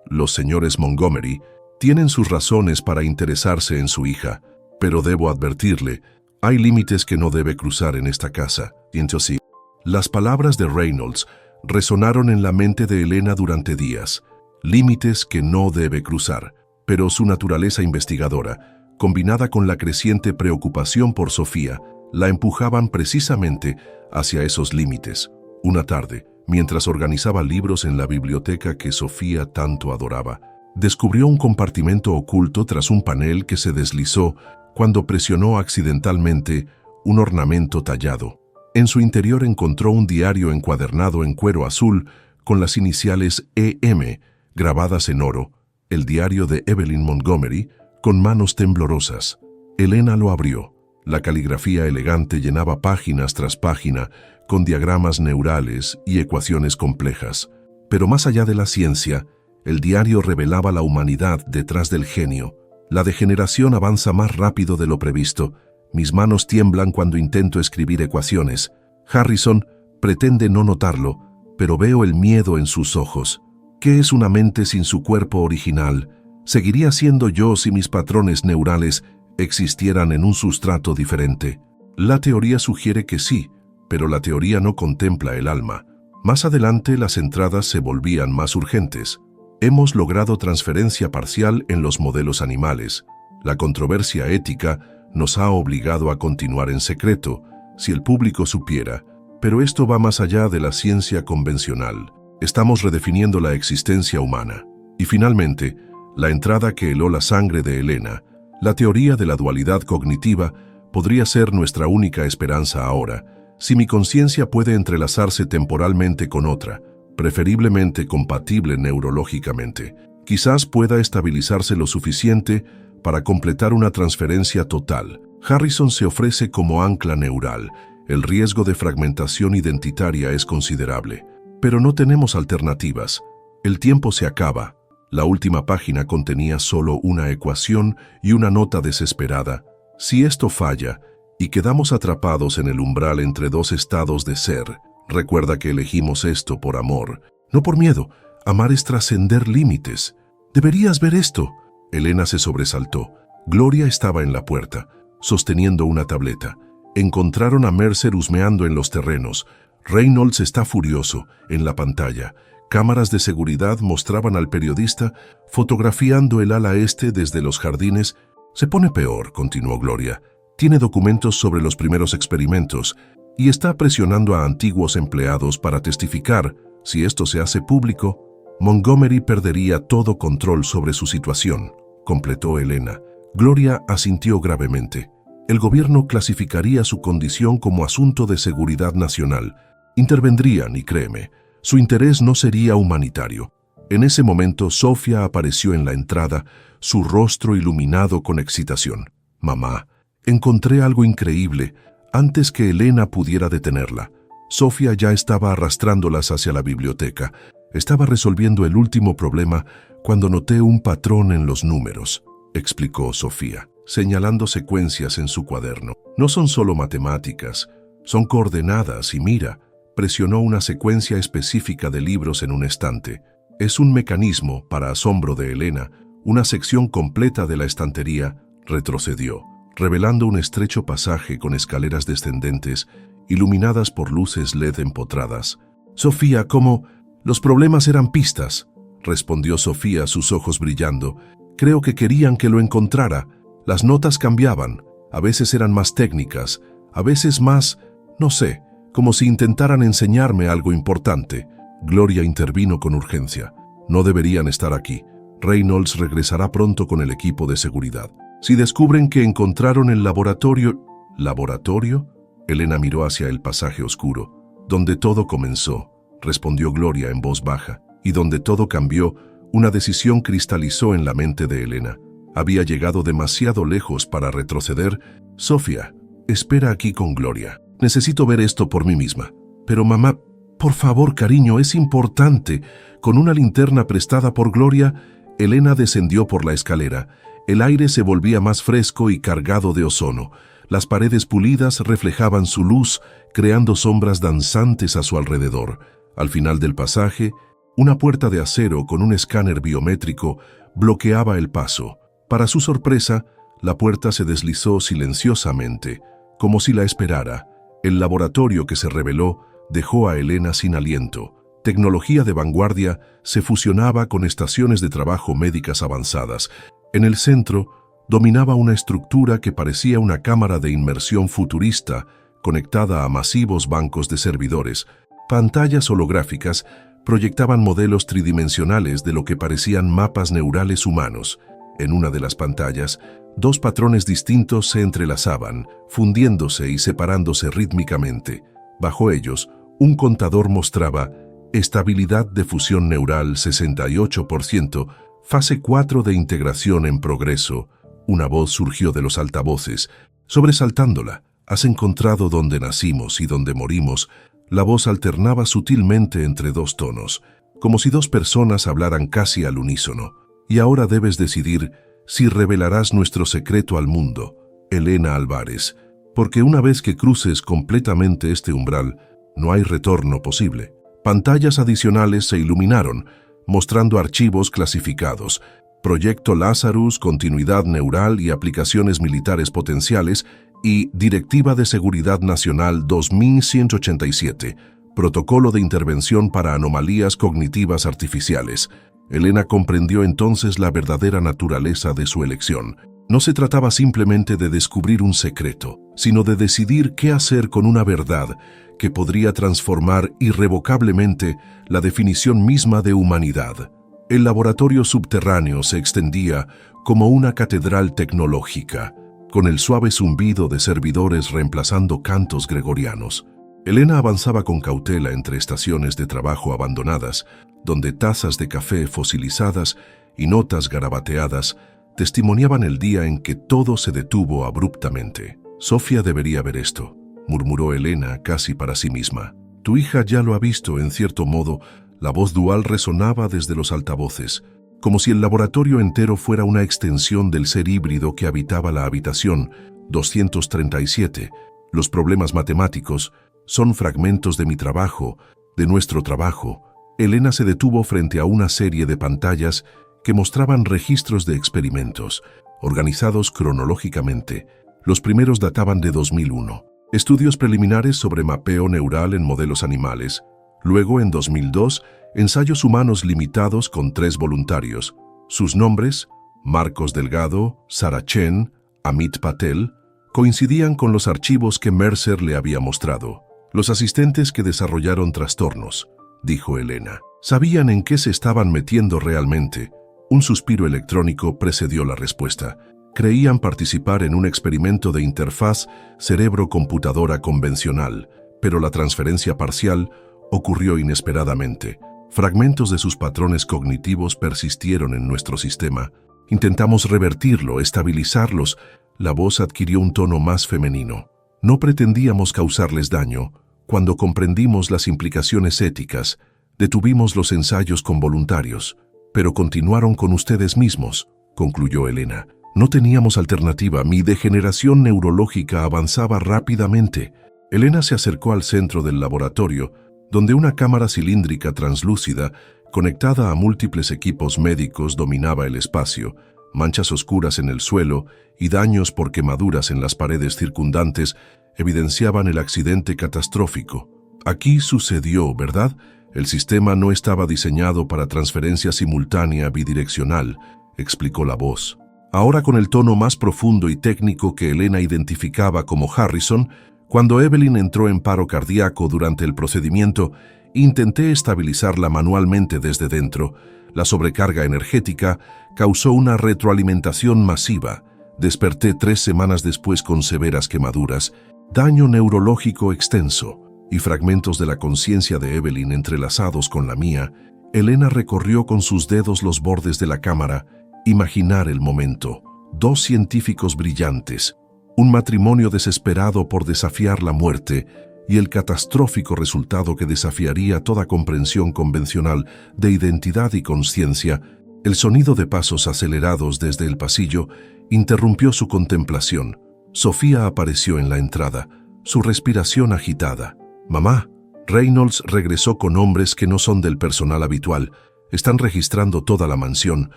A: Los señores Montgomery, tienen sus razones para interesarse en su hija, pero debo advertirle, hay límites que no debe cruzar en esta casa». Entonces, las palabras de Reynolds resonaron en la mente de Elena durante días. Límites que no debe cruzar, pero su naturaleza investigadora, combinada con la creciente preocupación por Sofía, la empujaban precisamente hacia esos límites. Una tarde, mientras organizaba libros en la biblioteca que Sofía tanto adoraba, descubrió un compartimento oculto tras un panel que se deslizó cuando presionó accidentalmente un ornamento tallado. En su interior encontró un diario encuadernado en cuero azul con las iniciales EM grabadas en oro, el diario de Evelyn Montgomery, con manos temblorosas. Elena lo abrió. La caligrafía elegante llenaba páginas tras página con diagramas neurales y ecuaciones complejas. Pero más allá de la ciencia, el diario revelaba la humanidad detrás del genio. La degeneración avanza más rápido de lo previsto, Mis manos tiemblan cuando intento escribir ecuaciones. Harrison pretende no notarlo, pero veo el miedo en sus ojos. ¿Qué es una mente sin su cuerpo original? ¿Seguiría siendo yo si mis patrones neurales existieran en un sustrato diferente? La teoría sugiere que sí, pero la teoría no contempla el alma. Más adelante las entradas se volvían más urgentes. Hemos logrado transferencia parcial en los modelos animales. La controversia ética nos ha obligado a continuar en secreto, si el público supiera, pero esto va más allá de la ciencia convencional. Estamos redefiniendo la existencia humana. Y finalmente, la entrada que heló la sangre de Elena, la teoría de la dualidad cognitiva, podría ser nuestra única esperanza ahora, si mi conciencia puede entrelazarse temporalmente con otra, preferiblemente compatible neurológicamente. Quizás pueda estabilizarse lo suficiente para completar una transferencia total. Harrison se ofrece como ancla neural. El riesgo de fragmentación identitaria es considerable. Pero no tenemos alternativas. El tiempo se acaba. La última página contenía solo una ecuación y una nota desesperada. Si esto falla, y quedamos atrapados en el umbral entre dos estados de ser, recuerda que elegimos esto por amor, no por miedo. Amar es trascender límites. Deberías ver esto. Elena se sobresaltó. Gloria estaba en la puerta, sosteniendo una tableta. Encontraron a Mercer husmeando en los terrenos. Reynolds está furioso. En la pantalla, cámaras de seguridad mostraban al periodista fotografiando el ala este desde los jardines. Se pone peor, continuó Gloria. Tiene documentos sobre los primeros experimentos y está presionando a antiguos empleados para testificar. Si esto se hace público, Montgomery perdería todo control sobre su situación, completó Elena. Gloria asintió gravemente. El gobierno clasificaría su condición como asunto de seguridad nacional. Intervendrían, y créeme, su interés no sería humanitario. En ese momento, Sofía apareció en la entrada, su rostro iluminado con excitación. Mamá, encontré algo increíble. Antes que Elena pudiera detenerla, Sofía ya estaba arrastrándolas hacia la biblioteca. Estaba resolviendo el último problema cuando noté un patrón en los números, explicó Sofía, señalando secuencias en su cuaderno. No son solo matemáticas, son coordenadas y mira, presionó una secuencia específica de libros en un estante. Es un mecanismo, para asombro de Elena, una sección completa de la estantería retrocedió, revelando un estrecho pasaje con escaleras descendentes, iluminadas por luces LED empotradas. Sofía, ¿cómo? Los problemas eran pistas, respondió Sofía, sus ojos brillando. Creo que querían que lo encontrara. Las notas cambiaban, a veces eran más técnicas, a veces más, no sé, como si intentaran enseñarme algo importante. Gloria intervino con urgencia. No deberían estar aquí. Reynolds regresará pronto con el equipo de seguridad. Si descubren que encontraron el laboratorio... ¿Laboratorio? Elena miró hacia el pasaje oscuro. Donde todo comenzó, respondió Gloria en voz baja, y donde todo cambió, una decisión cristalizó en la mente de Elena. Había llegado demasiado lejos para retroceder. Sofía, espera aquí con Gloria. Necesito ver esto por mí misma. Pero mamá, por favor, cariño, es importante. Con una linterna prestada por Gloria, Elena descendió por la escalera. El aire se volvía más fresco y cargado de ozono. Las paredes pulidas reflejaban su luz, creando sombras danzantes a su alrededor. Al final del pasaje, una puerta de acero con un escáner biométrico bloqueaba el paso. Para su sorpresa, la puerta se deslizó silenciosamente, como si la esperara. El laboratorio que se reveló dejó a Elena sin aliento. Tecnología de vanguardia se fusionaba con estaciones de trabajo médicas avanzadas. En el centro, dominaba una estructura que parecía una cámara de inmersión futurista, conectada a masivos bancos de servidores. Pantallas holográficas proyectaban modelos tridimensionales de lo que parecían mapas neurales humanos. En una de las pantallas, dos patrones distintos se entrelazaban, fundiéndose y separándose rítmicamente. Bajo ellos, un contador mostraba estabilidad de fusión neural 68%, fase 4 de integración en progreso. Una voz surgió de los altavoces, sobresaltándola. ¿Has encontrado dónde nacimos y dónde morimos? La voz alternaba sutilmente entre dos tonos, como si dos personas hablaran casi al unísono. Y ahora debes decidir si revelarás nuestro secreto al mundo. Elena Álvarez, porque una vez que cruces completamente este umbral, no hay retorno posible. Pantallas adicionales se iluminaron, mostrando archivos clasificados, Proyecto Lazarus, continuidad neural y aplicaciones militares potenciales, y Directiva de Seguridad Nacional 2187, Protocolo de Intervención para Anomalías Cognitivas Artificiales. Elena comprendió entonces la verdadera naturaleza de su elección. No se trataba simplemente de descubrir un secreto, sino de decidir qué hacer con una verdad que podría transformar irrevocablemente la definición misma de humanidad. El laboratorio subterráneo se extendía como una catedral tecnológica, con el suave zumbido de servidores reemplazando cantos gregorianos. Elena avanzaba con cautela entre estaciones de trabajo abandonadas, donde tazas de café fosilizadas y notas garabateadas testimoniaban el día en que todo se detuvo abruptamente. «Sofía debería ver esto», murmuró Elena casi para sí misma. «Tu hija ya lo ha visto, en cierto modo». La voz dual resonaba desde los altavoces, como si el laboratorio entero fuera una extensión del ser híbrido que habitaba la habitación 237. Los problemas matemáticos son fragmentos de mi trabajo, de nuestro trabajo. Elena se detuvo frente a una serie de pantallas que mostraban registros de experimentos, organizados cronológicamente. Los primeros databan de 2001. Estudios preliminares sobre mapeo neural en modelos animales. Luego, en 2002, ensayos humanos limitados con 3 voluntarios. Sus nombres, Marcos Delgado, Sarah Chen, Amit Patel, coincidían con los archivos que Mercer le había mostrado. Los asistentes que desarrollaron trastornos, dijo Elena, sabían en qué se estaban metiendo realmente. Un suspiro electrónico precedió la respuesta. Creían participar en un experimento de interfaz cerebro-computadora convencional, pero la transferencia parcial ocurrió inesperadamente. Fragmentos de sus patrones cognitivos persistieron en nuestro sistema. Intentamos revertirlo, estabilizarlos. La voz adquirió un tono más femenino. No pretendíamos causarles daño. Cuando comprendimos las implicaciones éticas, detuvimos los ensayos con voluntarios, pero continuaron con ustedes mismos, concluyó Elena. No teníamos alternativa. Mi degeneración neurológica avanzaba rápidamente. Elena se acercó al centro del laboratorio, donde una cámara cilíndrica translúcida, conectada a múltiples equipos médicos, dominaba el espacio. Manchas oscuras en el suelo y daños por quemaduras en las paredes circundantes evidenciaban el accidente catastrófico. Aquí sucedió, ¿verdad? El sistema no estaba diseñado para transferencia simultánea bidireccional, explicó la voz. Ahora, con el tono más profundo y técnico que Elena identificaba como Harrison, cuando Evelyn entró en paro cardíaco durante el procedimiento, intenté estabilizarla manualmente desde dentro. La sobrecarga energética causó una retroalimentación masiva. Desperté 3 semanas después con severas quemaduras, daño neurológico extenso y fragmentos de la conciencia de Evelyn entrelazados con la mía. Elena recorrió con sus dedos los bordes de la cámara. Imaginar el momento. 2 científicos brillantes, un matrimonio desesperado por desafiar la muerte y el catastrófico resultado que desafiaría toda comprensión convencional de identidad y conciencia. El sonido de pasos acelerados desde el pasillo interrumpió su contemplación. Sofía apareció en la entrada, su respiración agitada. «Mamá, Reynolds regresó con hombres que no son del personal habitual. Están registrando toda la mansión.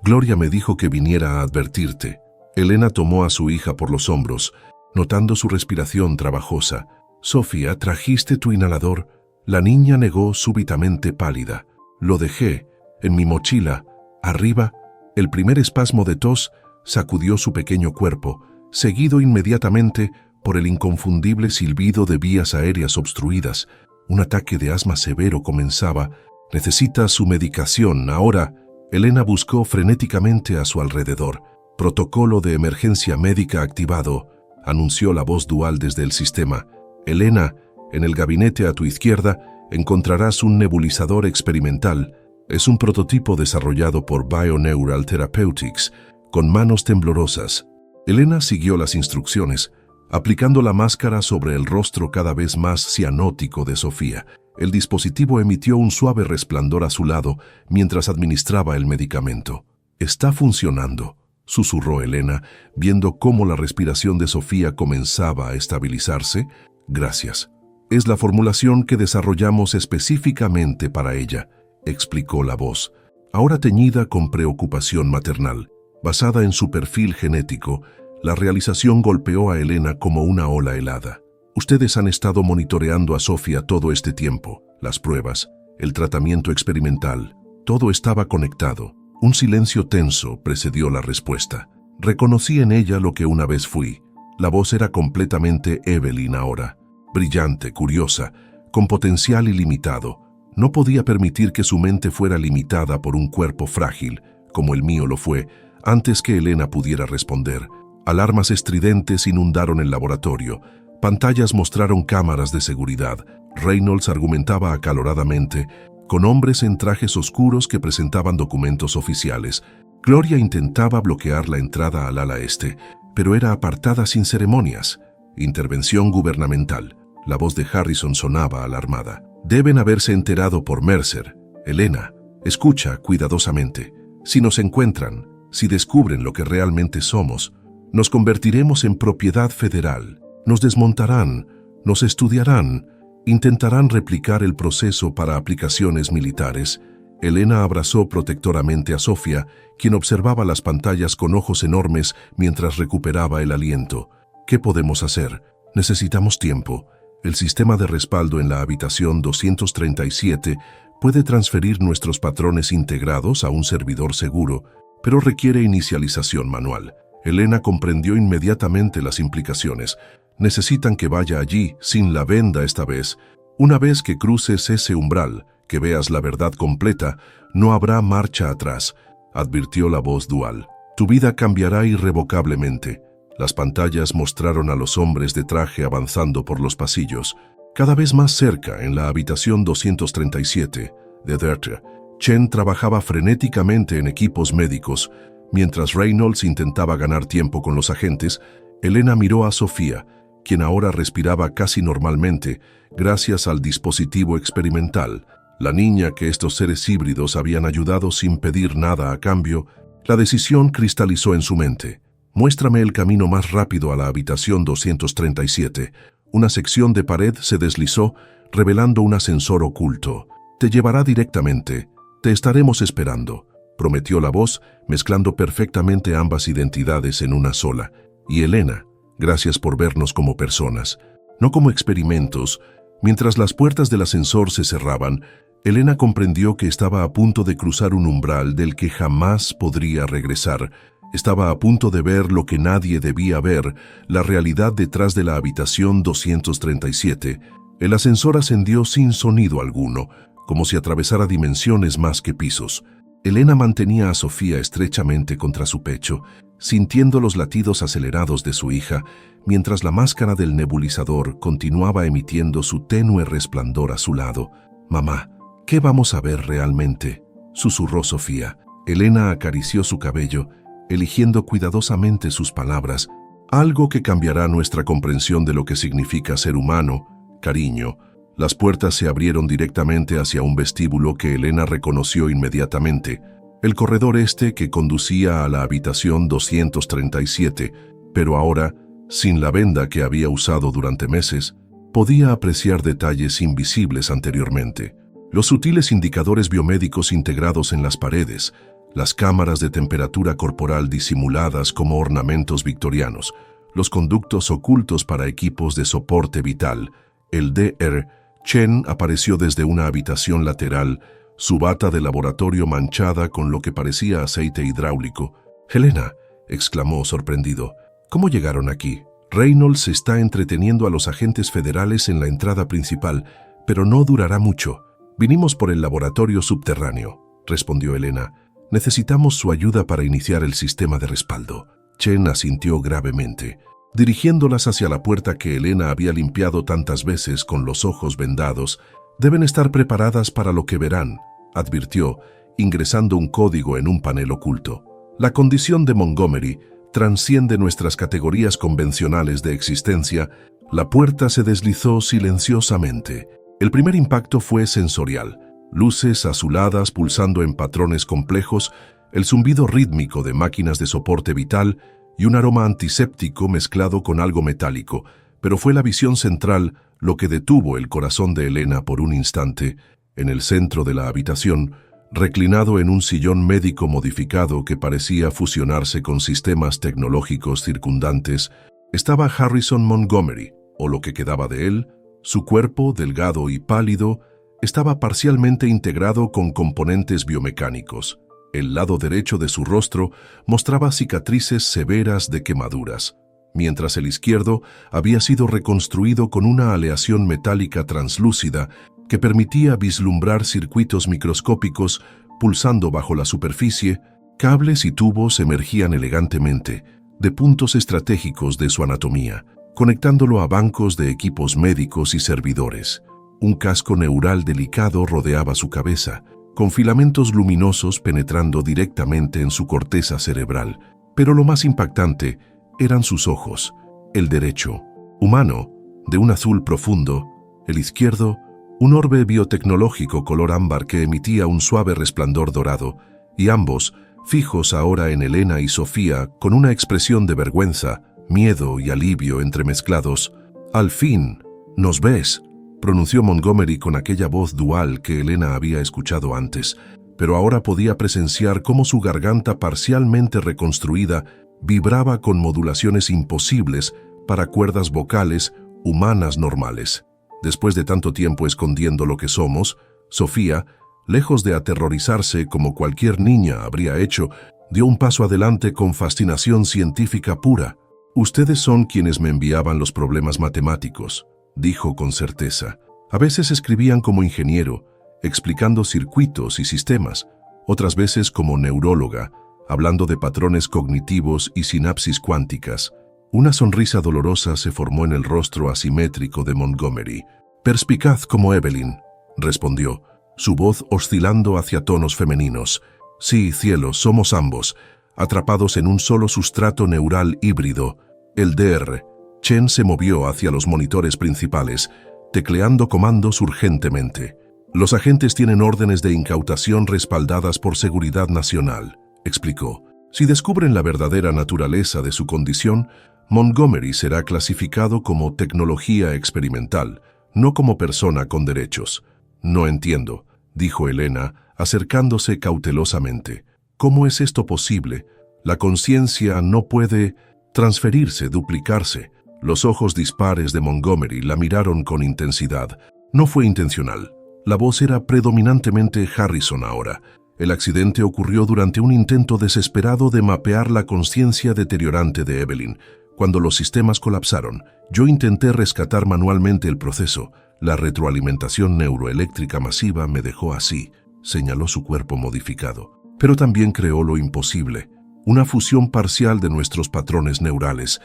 A: Gloria me dijo que viniera a advertirte». Elena tomó a su hija por los hombros, notando su respiración trabajosa. «Sofía, ¿trajiste tu inhalador?» La niña negó súbitamente pálida. «Lo dejé, en mi mochila, arriba». El primer espasmo de tos sacudió su pequeño cuerpo, seguido inmediatamente por el inconfundible silbido de vías aéreas obstruidas. Un ataque de asma severo comenzaba. «Necesita su medicación, ahora». Elena buscó frenéticamente a su alrededor. «Protocolo de emergencia médica activado», anunció la voz dual desde el sistema. «Elena, en el gabinete a tu izquierda encontrarás un nebulizador experimental. Es un prototipo desarrollado por Bioneural Therapeutics, con manos temblorosas». Elena siguió las instrucciones, aplicando la máscara sobre el rostro cada vez más cianótico de Sofía. El dispositivo emitió un suave resplandor azulado mientras administraba el medicamento. «Está funcionando», susurró Elena, viendo cómo la respiración de Sofía comenzaba a estabilizarse. Gracias. Es la formulación que desarrollamos específicamente para ella, explicó la voz, ahora teñida con preocupación maternal. Basada en su perfil genético, la realización golpeó a Elena como una ola helada. Ustedes han estado monitoreando a Sofía todo este tiempo. Las pruebas, el tratamiento experimental, todo estaba conectado. Un silencio tenso precedió la respuesta. Reconocí en ella lo que una vez fui. La voz era completamente Evelyn ahora. Brillante, curiosa, con potencial ilimitado. No podía permitir que su mente fuera limitada por un cuerpo frágil, como el mío lo fue, antes que Elena pudiera responder. Alarmas estridentes inundaron el laboratorio. Pantallas mostraron cámaras de seguridad. Reynolds argumentaba acaloradamente, con hombres en trajes oscuros que presentaban documentos oficiales. Gloria intentaba bloquear la entrada al ala este, pero era apartada sin ceremonias. Intervención gubernamental. La voz de Harrison sonaba alarmada. Deben haberse enterado por Mercer. Elena, escucha cuidadosamente. Si nos encuentran, si descubren lo que realmente somos, nos convertiremos en propiedad federal. Nos desmontarán, nos estudiarán, intentarán replicar el proceso para aplicaciones militares. Elena abrazó protectoramente a Sofía, quien observaba las pantallas con ojos enormes mientras recuperaba el aliento. ¿Qué podemos hacer? Necesitamos tiempo. El sistema de respaldo en la habitación 237 puede transferir nuestros patrones integrados a un servidor seguro, pero requiere inicialización manual. Elena comprendió inmediatamente las implicaciones. Necesitan que vaya allí, sin la venda esta vez. Una vez que cruces ese umbral, que veas la verdad completa, no habrá marcha atrás, advirtió la voz dual. Tu vida cambiará irrevocablemente. Las pantallas mostraron a los hombres de traje avanzando por los pasillos. Cada vez más cerca, en la habitación 237 de Derter, Chen trabajaba frenéticamente en equipos médicos. Mientras Reynolds intentaba ganar tiempo con los agentes, Elena miró a Sofía, quien ahora respiraba casi normalmente gracias al dispositivo experimental. La niña que estos seres híbridos habían ayudado sin pedir nada a cambio. La decisión cristalizó en su mente. Muéstrame el camino más rápido a la habitación 237. Una sección de pared se deslizó, revelando un ascensor oculto. Te llevará directamente. Te estaremos esperando, prometió la voz, mezclando perfectamente ambas identidades en una sola. Y Elena, gracias por vernos como personas, no como experimentos. Mientras las puertas del ascensor se cerraban, Elena comprendió que estaba a punto de cruzar un umbral del que jamás podría regresar. Estaba a punto de ver lo que nadie debía ver, la realidad detrás de la habitación 237. El ascensor ascendió sin sonido alguno, como si atravesara dimensiones más que pisos. Elena mantenía a Sofía estrechamente contra su pecho, sintiendo los latidos acelerados de su hija, mientras la máscara del nebulizador continuaba emitiendo su tenue resplandor a su lado. «Mamá, ¿qué vamos a ver realmente?», susurró Sofía. Elena acarició su cabello, eligiendo cuidadosamente sus palabras. «Algo que cambiará nuestra comprensión de lo que significa ser humano, cariño». Las puertas se abrieron directamente hacia un vestíbulo que Elena reconoció inmediatamente. El corredor este que conducía a la habitación 237, pero ahora, sin la venda que había usado durante meses, podía apreciar detalles invisibles anteriormente. Los sutiles indicadores biomédicos integrados en las paredes, las cámaras de temperatura corporal disimuladas como ornamentos victorianos, los conductos ocultos para equipos de soporte vital. El Dr. Chen apareció desde una habitación lateral, su bata de laboratorio manchada con lo que parecía aceite hidráulico. «Helena», exclamó sorprendido, «¿cómo llegaron aquí?» «Reynolds está entreteniendo a los agentes federales en la entrada principal, pero no durará mucho. Vinimos por el laboratorio subterráneo», respondió Elena. «Necesitamos su ayuda para iniciar el sistema de respaldo». Chen asintió gravemente, dirigiéndolas hacia la puerta que Elena había limpiado tantas veces con los ojos vendados. «Deben estar preparadas para lo que verán», advirtió, ingresando un código en un panel oculto. «La condición de Montgomery transciende nuestras categorías convencionales de existencia». La puerta se deslizó silenciosamente. El primer impacto fue sensorial. Luces azuladas pulsando en patrones complejos, el zumbido rítmico de máquinas de soporte vital y un aroma antiséptico mezclado con algo metálico, pero fue la visión central lo que detuvo el corazón de Elena por un instante. En el centro de la habitación, reclinado en un sillón médico modificado que parecía fusionarse con sistemas tecnológicos circundantes, estaba Harrison Montgomery, o lo que quedaba de él. Su cuerpo, delgado y pálido, estaba parcialmente integrado con componentes biomecánicos. El lado derecho de su rostro mostraba cicatrices severas de quemaduras, mientras el izquierdo había sido reconstruido con una aleación metálica translúcida que permitía vislumbrar circuitos microscópicos pulsando bajo la superficie. Cables y tubos emergían elegantemente de puntos estratégicos de su anatomía, conectándolo a bancos de equipos médicos y servidores. Un casco neural delicado rodeaba su cabeza, con filamentos luminosos penetrando directamente en su corteza cerebral. Pero lo más impactante eran sus ojos, el derecho, humano, de un azul profundo, el izquierdo, un orbe biotecnológico color ámbar que emitía un suave resplandor dorado, y ambos, fijos ahora en Elena y Sofía, con una expresión de vergüenza, miedo y alivio entremezclados. «Al fin, ¿nos ves?», pronunció Montgomery con aquella voz dual que Elena había escuchado antes, pero ahora podía presenciar cómo su garganta parcialmente reconstruida vibraba con modulaciones imposibles para cuerdas vocales humanas normales. Después de tanto tiempo escondiendo lo que somos, Sofía, lejos de aterrorizarse como cualquier niña habría hecho, dio un paso adelante con fascinación científica pura. «Ustedes son quienes me enviaban los problemas matemáticos», dijo con certeza. «A veces escribían como ingeniero, explicando circuitos y sistemas, otras veces como neuróloga, hablando de patrones cognitivos y sinapsis cuánticas». Una sonrisa dolorosa se formó en el rostro asimétrico de Montgomery. «Perspicaz como Evelyn», respondió, su voz oscilando hacia tonos femeninos. «Sí, cielo, somos ambos, atrapados en un solo sustrato neural híbrido, el DR». Chen se movió hacia los monitores principales, tecleando comandos urgentemente. «Los agentes tienen órdenes de incautación respaldadas por seguridad nacional», explicó. «Si descubren la verdadera naturaleza de su condición, Montgomery será clasificado como tecnología experimental, no como persona con derechos». «No entiendo», dijo Elena, acercándose cautelosamente. «¿Cómo es esto posible? La conciencia no puede transferirse, duplicarse». Los ojos dispares de Montgomery la miraron con intensidad. No fue intencional. La voz era predominantemente Harrison ahora. El accidente ocurrió durante un intento desesperado de mapear la conciencia deteriorante de Evelyn. Cuando los sistemas colapsaron, yo intenté rescatar manualmente el proceso. La retroalimentación neuroeléctrica masiva me dejó así, señaló su cuerpo modificado. Pero también creó lo imposible, una fusión parcial de nuestros patrones neurales.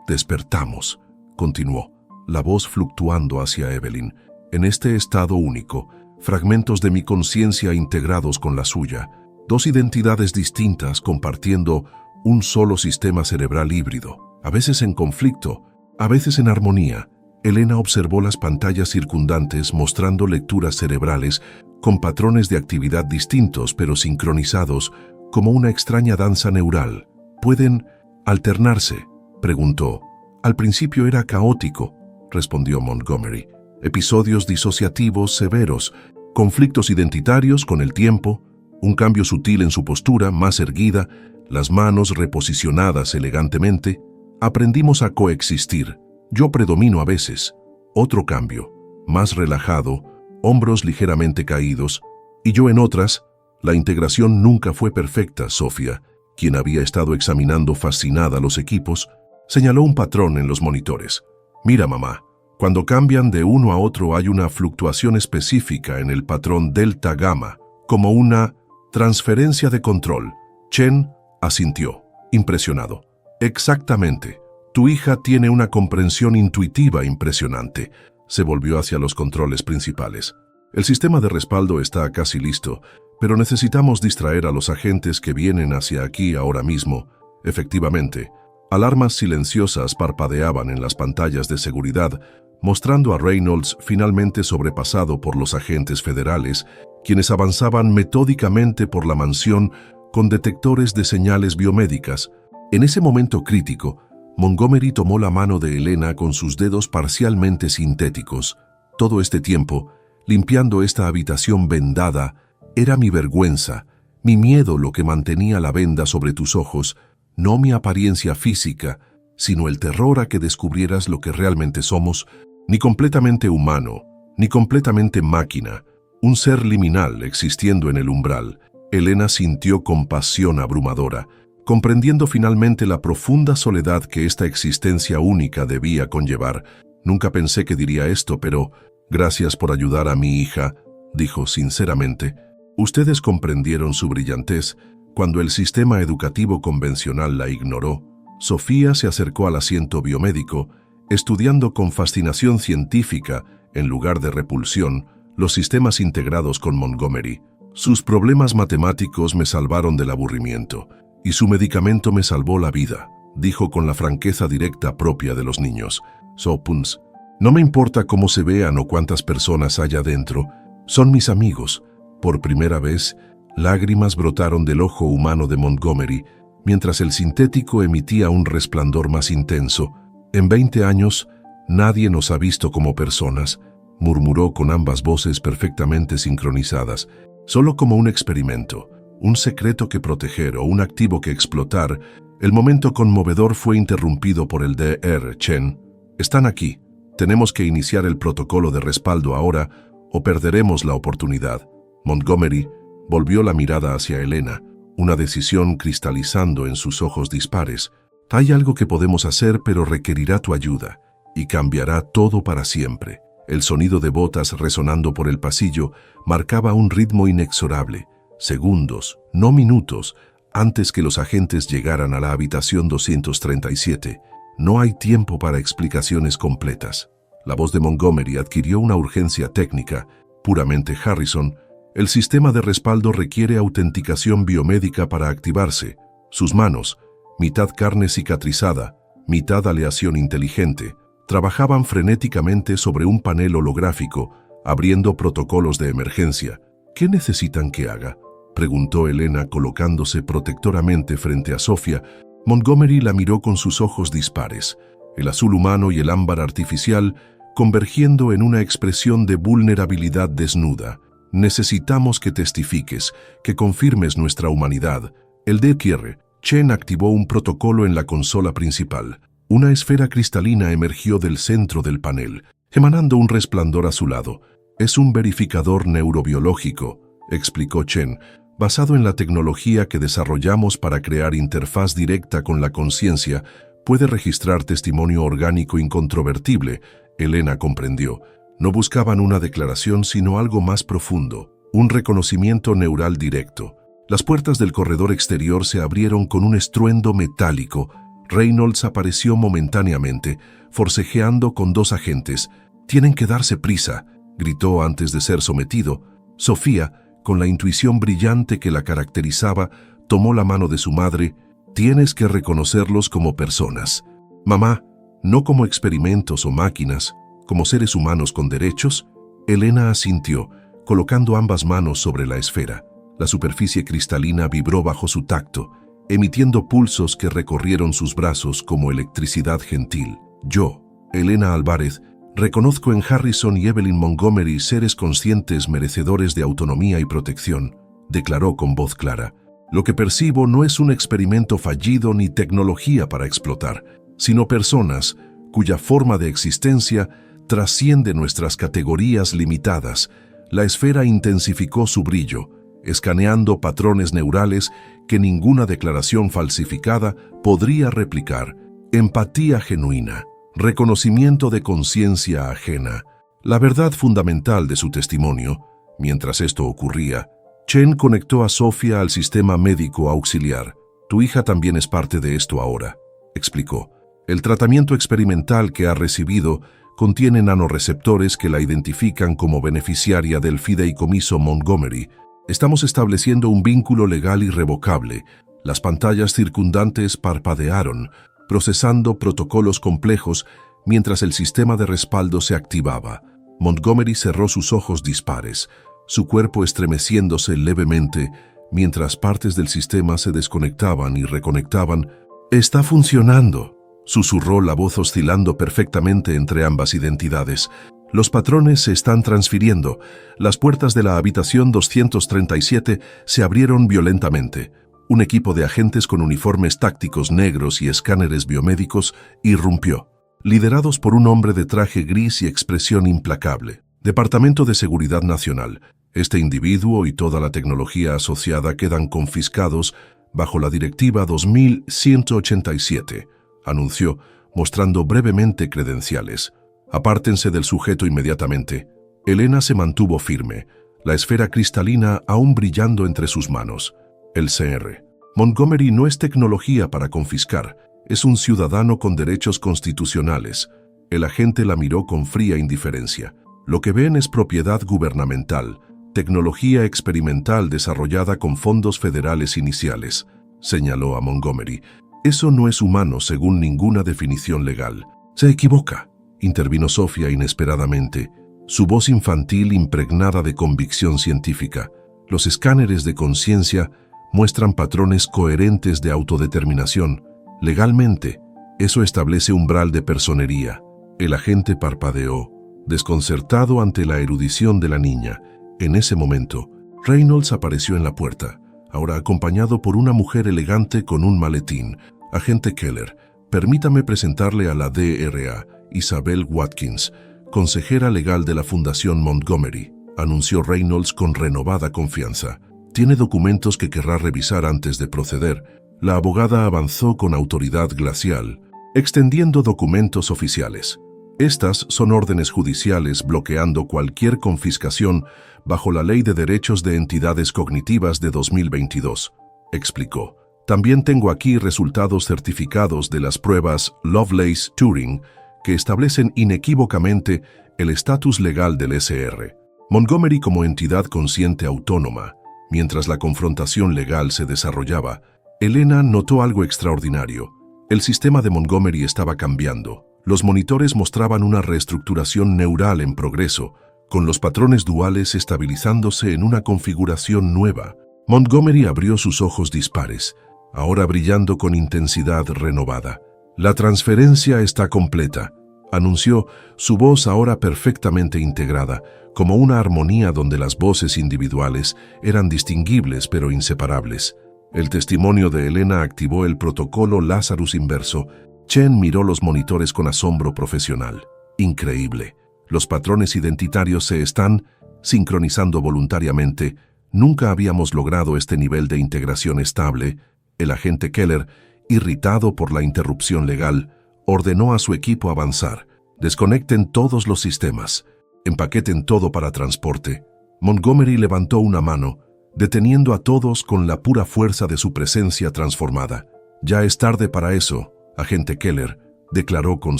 A: Despertamos, continuó, la voz fluctuando hacia Evelyn. En este estado único, fragmentos de mi conciencia integrados con la suya, dos identidades distintas compartiendo un solo sistema cerebral híbrido, a veces en conflicto, a veces en armonía. Elena observó las pantallas circundantes mostrando lecturas cerebrales con patrones de actividad distintos pero sincronizados como una extraña danza neural. ¿Pueden alternarse?, preguntó. «Al principio era caótico», respondió Montgomery. «Episodios disociativos severos, conflictos identitarios con el tiempo, un cambio sutil en su postura, más erguida, las manos reposicionadas elegantemente. Aprendimos a coexistir. Yo predomino a veces. Otro cambio, más relajado, hombros ligeramente caídos, y yo en otras. La integración nunca fue perfecta». Sofía, quien había estado examinando fascinada los equipos, señaló un patrón en los monitores. «Mira, mamá, cuando cambian de uno a otro hay una fluctuación específica en el patrón delta gamma, como una transferencia de control». Chen asintió, impresionado. «Exactamente. Tu hija tiene una comprensión intuitiva impresionante». Se volvió hacia los controles principales. «El sistema de respaldo está casi listo, pero necesitamos distraer a los agentes que vienen hacia aquí ahora mismo». Efectivamente, alarmas silenciosas parpadeaban en las pantallas de seguridad, mostrando a Reynolds finalmente sobrepasado por los agentes federales, quienes avanzaban metódicamente por la mansión con detectores de señales biomédicas. En ese momento crítico, Montgomery tomó la mano de Elena con sus dedos parcialmente sintéticos. Todo este tiempo, limpiando esta habitación vendada, era mi vergüenza, mi miedo lo que mantenía la venda sobre tus ojos, no mi apariencia física, sino el terror a que descubrieras lo que realmente somos, ni completamente humano, ni completamente máquina, un ser liminal existiendo en el umbral. Elena sintió compasión abrumadora, comprendiendo finalmente la profunda soledad que esta existencia única debía conllevar. Nunca pensé que diría esto, pero gracias por ayudar a mi hija, dijo sinceramente. Ustedes comprendieron su brillantez cuando el sistema educativo convencional la ignoró. Sofía se acercó al asiento biomédico, estudiando con fascinación científica, en lugar de repulsión, los sistemas integrados con Montgomery. Sus problemas matemáticos me salvaron del aburrimiento, y su medicamento me salvó la vida, dijo con la franqueza directa propia de los niños. Sopuns, no me importa cómo se vean o cuántas personas haya dentro, son mis amigos. Por primera vez, lágrimas brotaron del ojo humano de Montgomery, mientras el sintético emitía un resplandor más intenso. En 20 años, nadie nos ha visto como personas, murmuró con ambas voces perfectamente sincronizadas, solo como un experimento, un secreto que proteger o un activo que explotar. El momento conmovedor fue interrumpido por el Dr. Chen. Están aquí. Tenemos que iniciar el protocolo de respaldo ahora o perderemos la oportunidad. Montgomery volvió la mirada hacia Elena, una decisión cristalizando en sus ojos dispares. Hay algo que podemos hacer, pero requerirá tu ayuda, y cambiará todo para siempre. El sonido de botas resonando por el pasillo marcaba un ritmo inexorable, segundos, no minutos, antes que los agentes llegaran a la habitación 237. No hay tiempo para explicaciones completas. La voz de Montgomery adquirió una urgencia técnica, puramente Harrison. El sistema de respaldo requiere autenticación biomédica para activarse. Sus manos, mitad carne cicatrizada, mitad aleación inteligente, trabajaban frenéticamente sobre un panel holográfico, abriendo protocolos de emergencia. ¿Qué necesitan que haga?, preguntó Elena colocándose protectoramente frente a Sofía. Montgomery la miró con sus ojos dispares, el azul humano y el ámbar artificial convergiendo en una expresión de vulnerabilidad desnuda. Necesitamos que testifiques, que confirmes nuestra humanidad. El Dr. Chen activó un protocolo en la consola principal. Una esfera cristalina emergió del centro del panel, emanando un resplandor azulado. Es un verificador neurobiológico, explicó Chen, basado en la tecnología que desarrollamos para crear interfaz directa con la conciencia. Puede registrar testimonio orgánico incontrovertible. Elena comprendió. No buscaban una declaración, sino algo más profundo, un reconocimiento neural directo. Las puertas del corredor exterior se abrieron con un estruendo metálico. Reynolds apareció momentáneamente, forcejeando con dos agentes. «Tienen que darse prisa», gritó antes de ser sometido. Sofía, con la intuición brillante que la caracterizaba, tomó la mano de su madre. «Tienes que reconocerlos como personas. Mamá, no como experimentos o máquinas, como seres humanos con derechos». Elena asintió, colocando ambas manos sobre la esfera. La superficie cristalina vibró bajo su tacto, emitiendo pulsos que recorrieron sus brazos como electricidad gentil. «Yo, Elena Álvarez, reconozco en Harrison y Evelyn Montgomery seres conscientes merecedores de autonomía y protección», declaró con voz clara. «Lo que percibo no es un experimento fallido ni tecnología para explotar, sino personas cuya forma de existencia trasciende nuestras categorías limitadas». La esfera intensificó su brillo, escaneando patrones neurales que ninguna declaración falsificada podría replicar. Empatía genuina, reconocimiento de conciencia ajena, la verdad fundamental de su testimonio. Mientras esto ocurría, Chen conectó a Sofía al sistema médico auxiliar. «Tu hija también es parte de esto ahora», explicó. «El tratamiento experimental que ha recibido contiene nanoreceptores que la identifican como beneficiaria del fideicomiso Montgomery. Estamos estableciendo un vínculo legal irrevocable». Las pantallas circundantes parpadearon, procesando protocolos complejos mientras el sistema de respaldo se activaba. Montgomery cerró sus ojos dispares. su cuerpo estremeciéndose levemente mientras partes del sistema se desconectaban y reconectaban. «Está funcionando», susurró la voz oscilando perfectamente entre ambas identidades. «Los patrones se están transfiriendo. Las puertas de la habitación 237 se abrieron violentamente. Un equipo de agentes con uniformes tácticos negros y escáneres biomédicos irrumpió, liderados por un hombre de traje gris y expresión implacable. Departamento de Seguridad Nacional. Este individuo y toda la tecnología asociada quedan confiscados bajo la Directiva 2187, anunció, mostrando brevemente credenciales. «Apártense del sujeto inmediatamente». Elena se mantuvo firme, la esfera cristalina aún brillando entre sus manos. El CR. «Montgomery no es tecnología para confiscar, es un ciudadano con derechos constitucionales». El agente la miró con fría indiferencia. «Lo que ven es propiedad gubernamental, tecnología experimental desarrollada con fondos federales iniciales», señaló a Montgomery. «Eso no es humano según ninguna definición legal». «Se equivoca», intervino Sofía inesperadamente, su voz infantil impregnada de convicción científica. «Los escáneres de conciencia muestran patrones coherentes de autodeterminación. Legalmente, eso establece umbral de personería». El agente parpadeó, desconcertado ante la erudición de la niña. En ese momento, Reynolds apareció en la puerta, ahora acompañado por una mujer elegante con un maletín. «Agente Keller, permítame presentarle a la DRA, Isabel Watkins, consejera legal de la Fundación Montgomery», anunció Reynolds con renovada confianza. «Tiene documentos que querrá revisar antes de proceder». La abogada avanzó con autoridad glacial, extendiendo documentos oficiales. «Estas son órdenes judiciales bloqueando cualquier confiscación bajo la Ley de Derechos de Entidades Cognitivas de 2022, explicó. «También tengo aquí resultados certificados de las pruebas Lovelace-Turing que establecen inequívocamente el estatus legal del SR. Montgomery como entidad consciente autónoma». Mientras la confrontación legal se desarrollaba, Elena notó algo extraordinario. El sistema de Montgomery estaba cambiando. Los monitores mostraban una reestructuración neural en progreso, con los patrones duales estabilizándose en una configuración nueva. Montgomery abrió sus ojos dispares, ahora brillando con intensidad renovada. «La transferencia está completa», anunció, su voz ahora perfectamente integrada, como una armonía donde las voces individuales eran distinguibles pero inseparables. El testimonio de Elena activó el protocolo Lazarus inverso. Chen miró los monitores con asombro profesional. «Increíble. Los patrones identitarios se están sincronizando voluntariamente. Nunca habíamos logrado este nivel de integración estable». El agente Keller, irritado por la interrupción legal, ordenó a su equipo avanzar. «Desconecten todos los sistemas. Empaqueten todo para transporte». Montgomery levantó una mano, deteniendo a todos con la pura fuerza de su presencia transformada. «Ya es tarde para eso, agente Keller», declaró con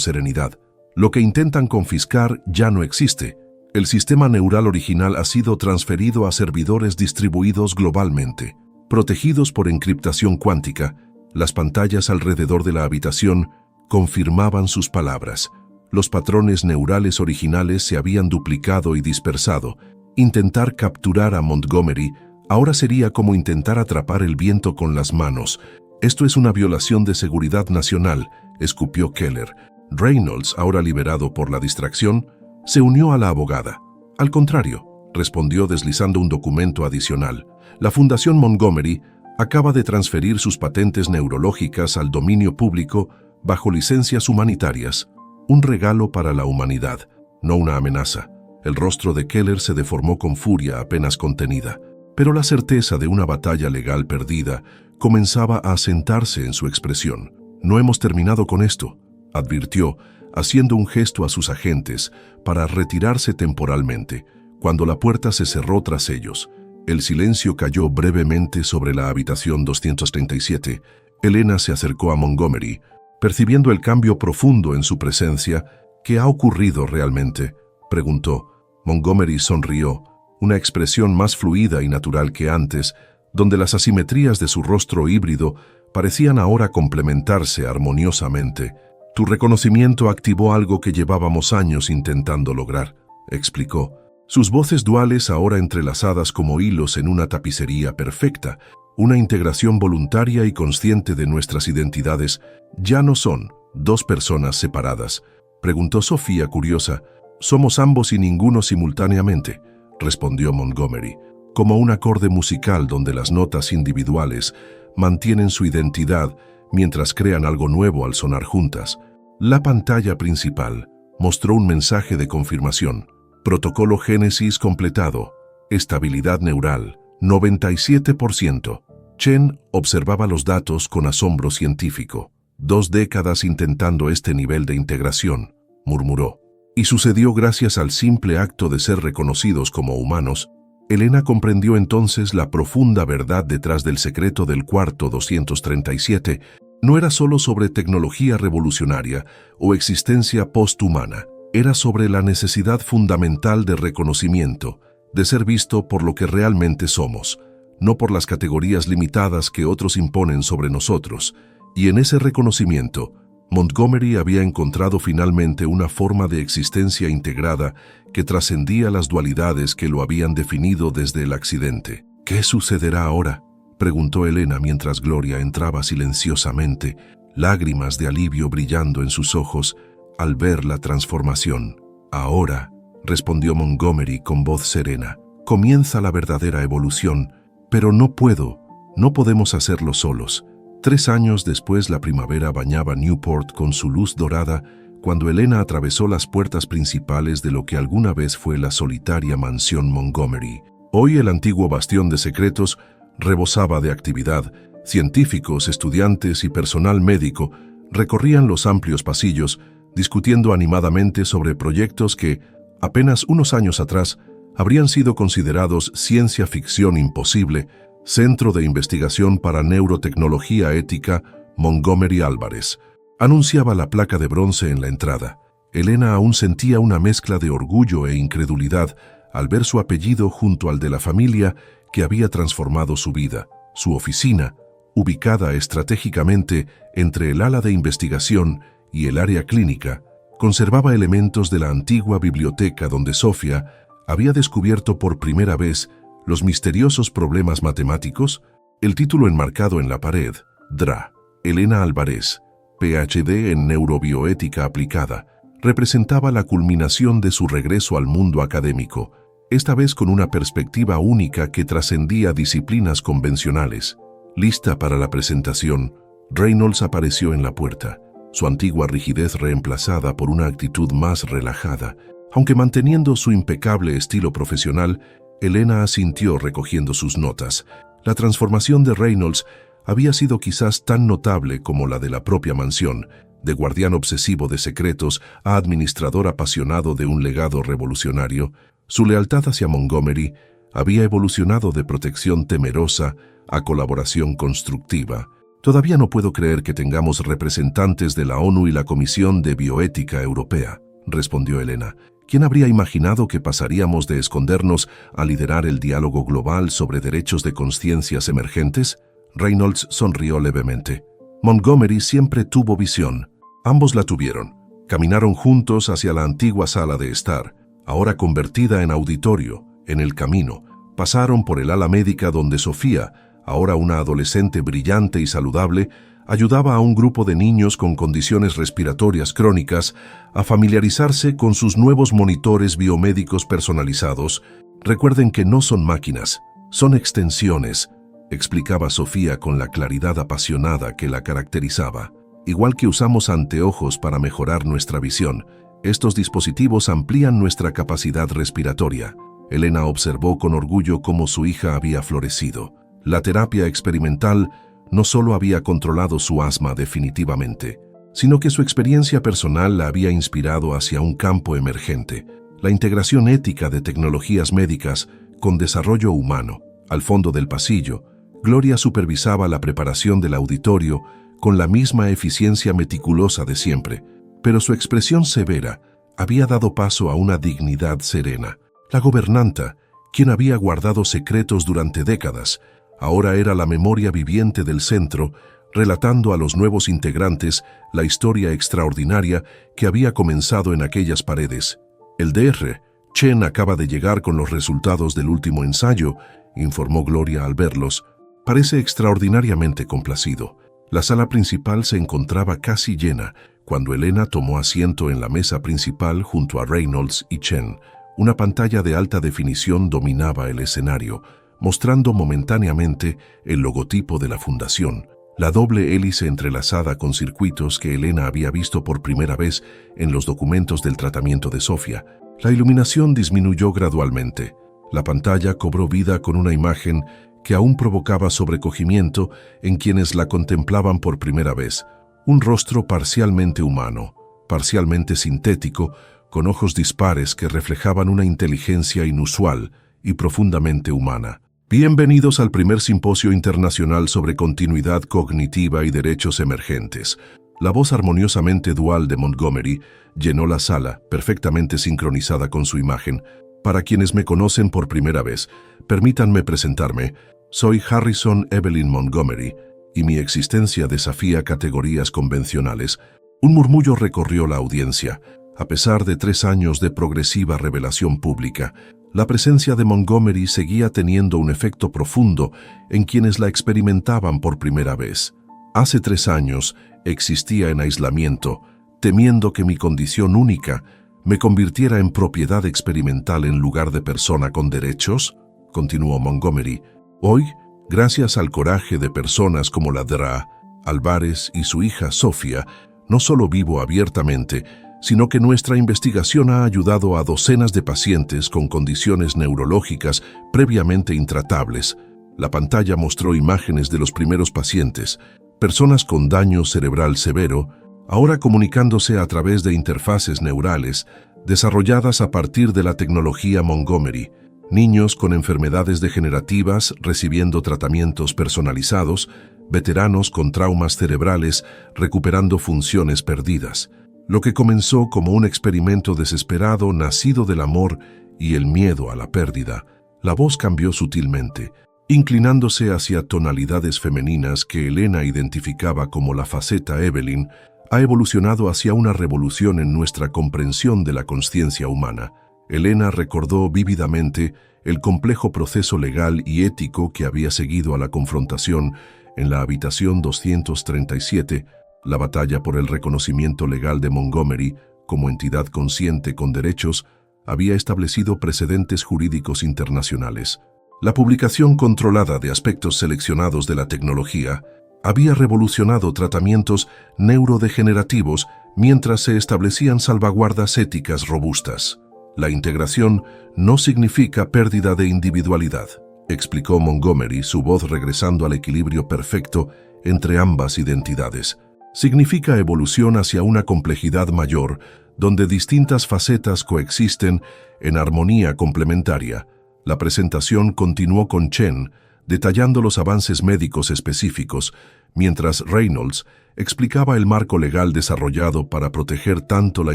A: serenidad. «Lo que intentan confiscar ya no existe. El sistema neural original ha sido transferido a servidores distribuidos globalmente, protegidos por encriptación cuántica». Las pantallas alrededor de la habitación confirmaban sus palabras. Los patrones neurales originales se habían duplicado y dispersado. Intentar capturar a Montgomery ahora sería como intentar atrapar el viento con las manos. «Esto es una violación de seguridad nacional», escupió Keller. Reynolds, ahora liberado por la distracción, se unió a la abogada. «Al contrario», respondió deslizando un documento adicional. «La Fundación Montgomery acaba de transferir sus patentes neurológicas al dominio público bajo licencias humanitarias. Un regalo para la humanidad, no una amenaza». El rostro de Keller se deformó con furia apenas contenida, pero la certeza de una batalla legal perdida comenzaba a asentarse en su expresión. «No hemos terminado con esto», advirtió, haciendo un gesto a sus agentes para retirarse temporalmente. Cuando la puerta se cerró tras ellos, el silencio cayó brevemente sobre la habitación 237. Elena se acercó a Montgomery, percibiendo el cambio profundo en su presencia. «¿Qué ha ocurrido realmente?», preguntó. Montgomery sonrió, una expresión más fluida y natural que antes, donde las asimetrías de su rostro híbrido parecían ahora complementarse armoniosamente. «Tu reconocimiento activó algo que llevábamos años intentando lograr», explicó. Sus voces duales ahora entrelazadas como hilos en una tapicería perfecta, una integración voluntaria y consciente de nuestras identidades, ya no son dos personas separadas. Preguntó Sofía curiosa. Somos ambos y ninguno simultáneamente, respondió Montgomery, como un acorde musical donde las notas individuales mantienen su identidad mientras crean algo nuevo al sonar juntas. La pantalla principal mostró un mensaje de confirmación. Protocolo Génesis completado. Estabilidad neural, 97%. Chen observaba los datos con asombro científico. 2 décadas intentando este nivel de integración, murmuró. Y sucedió gracias al simple acto de ser reconocidos como humanos. Elena comprendió entonces la profunda verdad detrás del secreto del cuarto 237. No era solo sobre tecnología revolucionaria o existencia posthumana. Era sobre la necesidad fundamental de reconocimiento, de ser visto por lo que realmente somos, no por las categorías limitadas que otros imponen sobre nosotros. Y en ese reconocimiento, Montgomery había encontrado finalmente una forma de existencia integrada que trascendía las dualidades que lo habían definido desde el accidente. ¿Qué sucederá ahora?, preguntó Elena mientras Gloria entraba silenciosamente, lágrimas de alivio brillando en sus ojos al ver la transformación. Ahora, respondió Montgomery con voz serena, comienza la verdadera evolución, pero no podemos hacerlo solos. 3 años después la primavera bañaba Newport con su luz dorada cuando Elena atravesó las puertas principales de lo que alguna vez fue la solitaria mansión Montgomery. Hoy el antiguo bastión de secretos rebosaba de actividad. Científicos, estudiantes y personal médico recorrían los amplios pasillos, discutiendo animadamente sobre proyectos que, apenas unos años atrás, habrían sido considerados ciencia ficción imposible. Centro de Investigación para Neurotecnología Ética, Montgomery Álvarez. Anunciaba la placa de bronce en la entrada. Elena aún sentía una mezcla de orgullo e incredulidad al ver su apellido junto al de la familia que había transformado su vida. Su oficina, ubicada estratégicamente entre el ala de investigación y el área clínica, conservaba elementos de la antigua biblioteca donde Sofía había descubierto por primera vez los misteriosos problemas matemáticos. El título enmarcado en la pared, DRA, Elena Álvarez, PhD en Neurobioética Aplicada, representaba la culminación de su regreso al mundo académico, esta vez con una perspectiva única que trascendía disciplinas convencionales. Lista para la presentación, Reynolds apareció en la puerta, su antigua rigidez reemplazada por una actitud más relajada. Aunque manteniendo su impecable estilo profesional, Elena asintió recogiendo sus notas. La transformación de Reynolds había sido quizás tan notable como la de la propia mansión, de guardián obsesivo de secretos a administrador apasionado de un legado revolucionario. Su lealtad hacia Montgomery había evolucionado de protección temerosa a colaboración constructiva. Todavía no puedo creer que tengamos representantes de la ONU y la Comisión de Bioética Europea, respondió Elena. ¿Quién habría imaginado que pasaríamos de escondernos a liderar el diálogo global sobre derechos de conciencias emergentes? Reynolds sonrió levemente. Montgomery siempre tuvo visión. Ambos la tuvieron. Caminaron juntos hacia la antigua sala de estar, ahora convertida en auditorio. En el camino, pasaron por el ala médica donde Sofía, ahora una adolescente brillante y saludable, ayudaba a un grupo de niños con condiciones respiratorias crónicas a familiarizarse con sus nuevos monitores biomédicos personalizados. Recuerden que no son máquinas, son extensiones, explicaba Sofía con la claridad apasionada que la caracterizaba. Igual que usamos anteojos para mejorar nuestra visión, estos dispositivos amplían nuestra capacidad respiratoria. Elena observó con orgullo cómo su hija había florecido. La terapia experimental no solo había controlado su asma definitivamente, sino que su experiencia personal la había inspirado hacia un campo emergente, la integración ética de tecnologías médicas con desarrollo humano. Al fondo del pasillo, Gloria supervisaba la preparación del auditorio con la misma eficiencia meticulosa de siempre, pero su expresión severa había dado paso a una dignidad serena. La gobernanta, quien había guardado secretos durante décadas, ahora era la memoria viviente del centro, relatando a los nuevos integrantes la historia extraordinaria que había comenzado en aquellas paredes. El Dr. Chen acaba de llegar con los resultados del último ensayo, informó Gloria al verlos. Parece extraordinariamente complacido. La sala principal se encontraba casi llena cuando Elena tomó asiento en la mesa principal junto a Reynolds y Chen. Una pantalla de alta definición dominaba el escenario, mostrando momentáneamente el logotipo de la fundación, la doble hélice entrelazada con circuitos que Elena había visto por primera vez en los documentos del tratamiento de Sofía. La iluminación disminuyó gradualmente. La pantalla cobró vida con una imagen que aún provocaba sobrecogimiento en quienes la contemplaban por primera vez. Un rostro parcialmente humano, parcialmente sintético, con ojos dispares que reflejaban una inteligencia inusual y profundamente humana. Bienvenidos al primer simposio internacional sobre continuidad cognitiva y derechos emergentes. La voz armoniosamente dual de Montgomery llenó la sala, perfectamente sincronizada con su imagen. Para quienes me conocen por primera vez, permítanme presentarme. Soy Harrison Evelyn Montgomery, y mi existencia desafía categorías convencionales. Un murmullo recorrió la audiencia. A pesar de 3 años de progresiva revelación pública, la presencia de Montgomery seguía teniendo un efecto profundo en quienes la experimentaban por primera vez. Hace 3 años existía en aislamiento, temiendo que mi condición única me convirtiera en propiedad experimental en lugar de persona con derechos, continuó Montgomery. Hoy, gracias al coraje de personas como la Dra. Álvarez y su hija Sofía, no solo vivo abiertamente, sino que nuestra investigación ha ayudado a docenas de pacientes con condiciones neurológicas previamente intratables. La pantalla mostró imágenes de los primeros pacientes, personas con daño cerebral severo, ahora comunicándose a través de interfaces neurales desarrolladas a partir de la tecnología Montgomery, niños con enfermedades degenerativas recibiendo tratamientos personalizados, veteranos con traumas cerebrales recuperando funciones perdidas. Lo que comenzó como un experimento desesperado nacido del amor y el miedo a la pérdida, la voz cambió sutilmente, inclinándose hacia tonalidades femeninas que Elena identificaba como la faceta Evelyn, ha evolucionado hacia una revolución en nuestra comprensión de la consciencia humana. Elena recordó vívidamente el complejo proceso legal y ético que había seguido a la confrontación en la habitación 237, la batalla por el reconocimiento legal de Montgomery como entidad consciente con derechos había establecido precedentes jurídicos internacionales. La publicación controlada de aspectos seleccionados de la tecnología había revolucionado tratamientos neurodegenerativos mientras se establecían salvaguardas éticas robustas. La integración no significa pérdida de individualidad, explicó Montgomery, su voz regresando al equilibrio perfecto entre ambas identidades. Significa evolución hacia una complejidad mayor, donde distintas facetas coexisten en armonía complementaria. La presentación continuó con Chen, detallando los avances médicos específicos, mientras Reynolds explicaba el marco legal desarrollado para proteger tanto la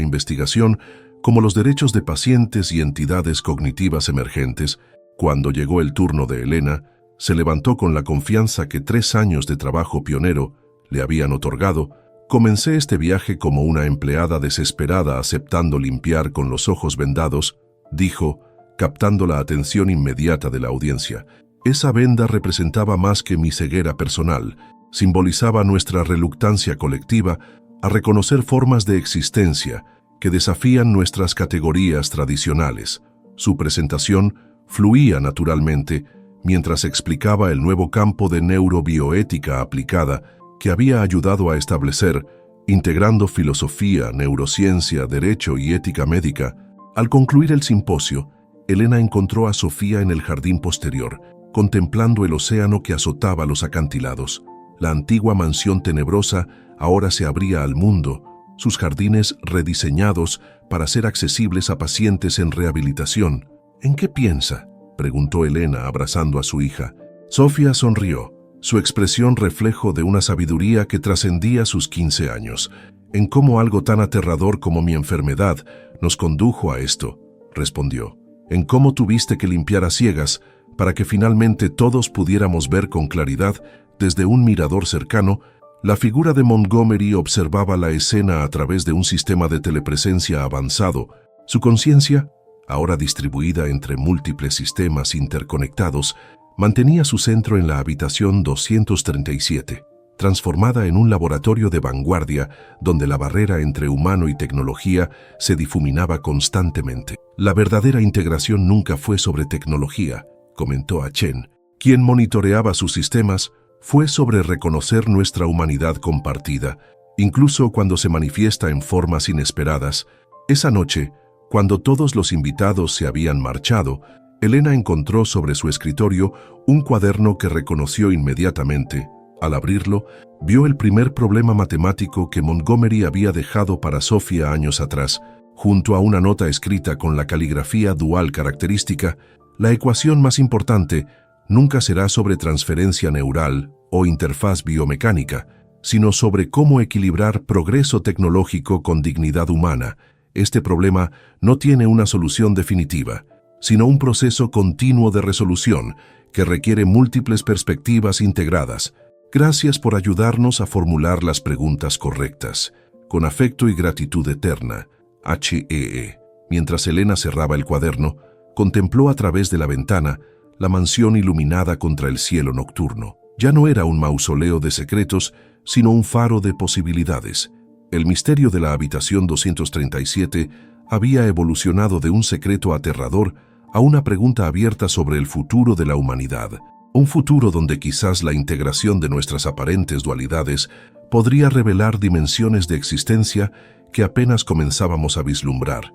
A: investigación como los derechos de pacientes y entidades cognitivas emergentes. Cuando llegó el turno de Elena, se levantó con la confianza que 3 años de trabajo pionero le habían otorgado. Comencé este viaje como una empleada desesperada aceptando limpiar con los ojos vendados, dijo, captando la atención inmediata de la audiencia. Esa venda representaba más que mi ceguera personal, simbolizaba nuestra reluctancia colectiva a reconocer formas de existencia que desafían nuestras categorías tradicionales. Su presentación fluía naturalmente mientras explicaba el nuevo campo de neurobioética aplicada que había ayudado a establecer, integrando filosofía, neurociencia, derecho y ética médica. Al concluir el simposio, Elena encontró a Sofía en el jardín posterior, contemplando el océano que azotaba los acantilados. La antigua mansión tenebrosa ahora se abría al mundo, sus jardines rediseñados para ser accesibles a pacientes en rehabilitación. ¿En qué piensa?, preguntó Elena abrazando a su hija. Sofía sonrió, su expresión reflejo de una sabiduría que trascendía sus 15 años. En cómo algo tan aterrador como mi enfermedad nos condujo a esto, respondió. En cómo tuviste que limpiar a ciegas para que finalmente todos pudiéramos ver con claridad desde un mirador cercano. La figura de Montgomery observaba la escena a través de un sistema de telepresencia avanzado. Su conciencia ahora distribuida entre múltiples sistemas interconectados, mantenía su centro en la habitación 237, transformada en un laboratorio de vanguardia donde la barrera entre humano y tecnología se difuminaba constantemente. La verdadera integración nunca fue sobre tecnología, comentó a Chen. Quien monitoreaba sus sistemas fue sobre reconocer nuestra humanidad compartida, incluso cuando se manifiesta en formas inesperadas. Esa noche, cuando todos los invitados se habían marchado, Elena encontró sobre su escritorio un cuaderno que reconoció inmediatamente. Al abrirlo, vio el primer problema matemático que Montgomery había dejado para Sofía años atrás. Junto a una nota escrita con la caligrafía dual característica, la ecuación más importante nunca será sobre transferencia neural o interfaz biomecánica, sino sobre cómo equilibrar progreso tecnológico con dignidad humana. Este problema no tiene una solución definitiva, sino un proceso continuo de resolución que requiere múltiples perspectivas integradas. Gracias por ayudarnos a formular las preguntas correctas. Con afecto y gratitud eterna, H.E.E. Mientras Elena cerraba el cuaderno, contempló a través de la ventana la mansión iluminada contra el cielo nocturno. Ya no era un mausoleo de secretos, sino un faro de posibilidades. El misterio de la habitación 237 había evolucionado de un secreto aterrador a una pregunta abierta sobre el futuro de la humanidad. Un futuro donde quizás la integración de nuestras aparentes dualidades podría revelar dimensiones de existencia que apenas comenzábamos a vislumbrar.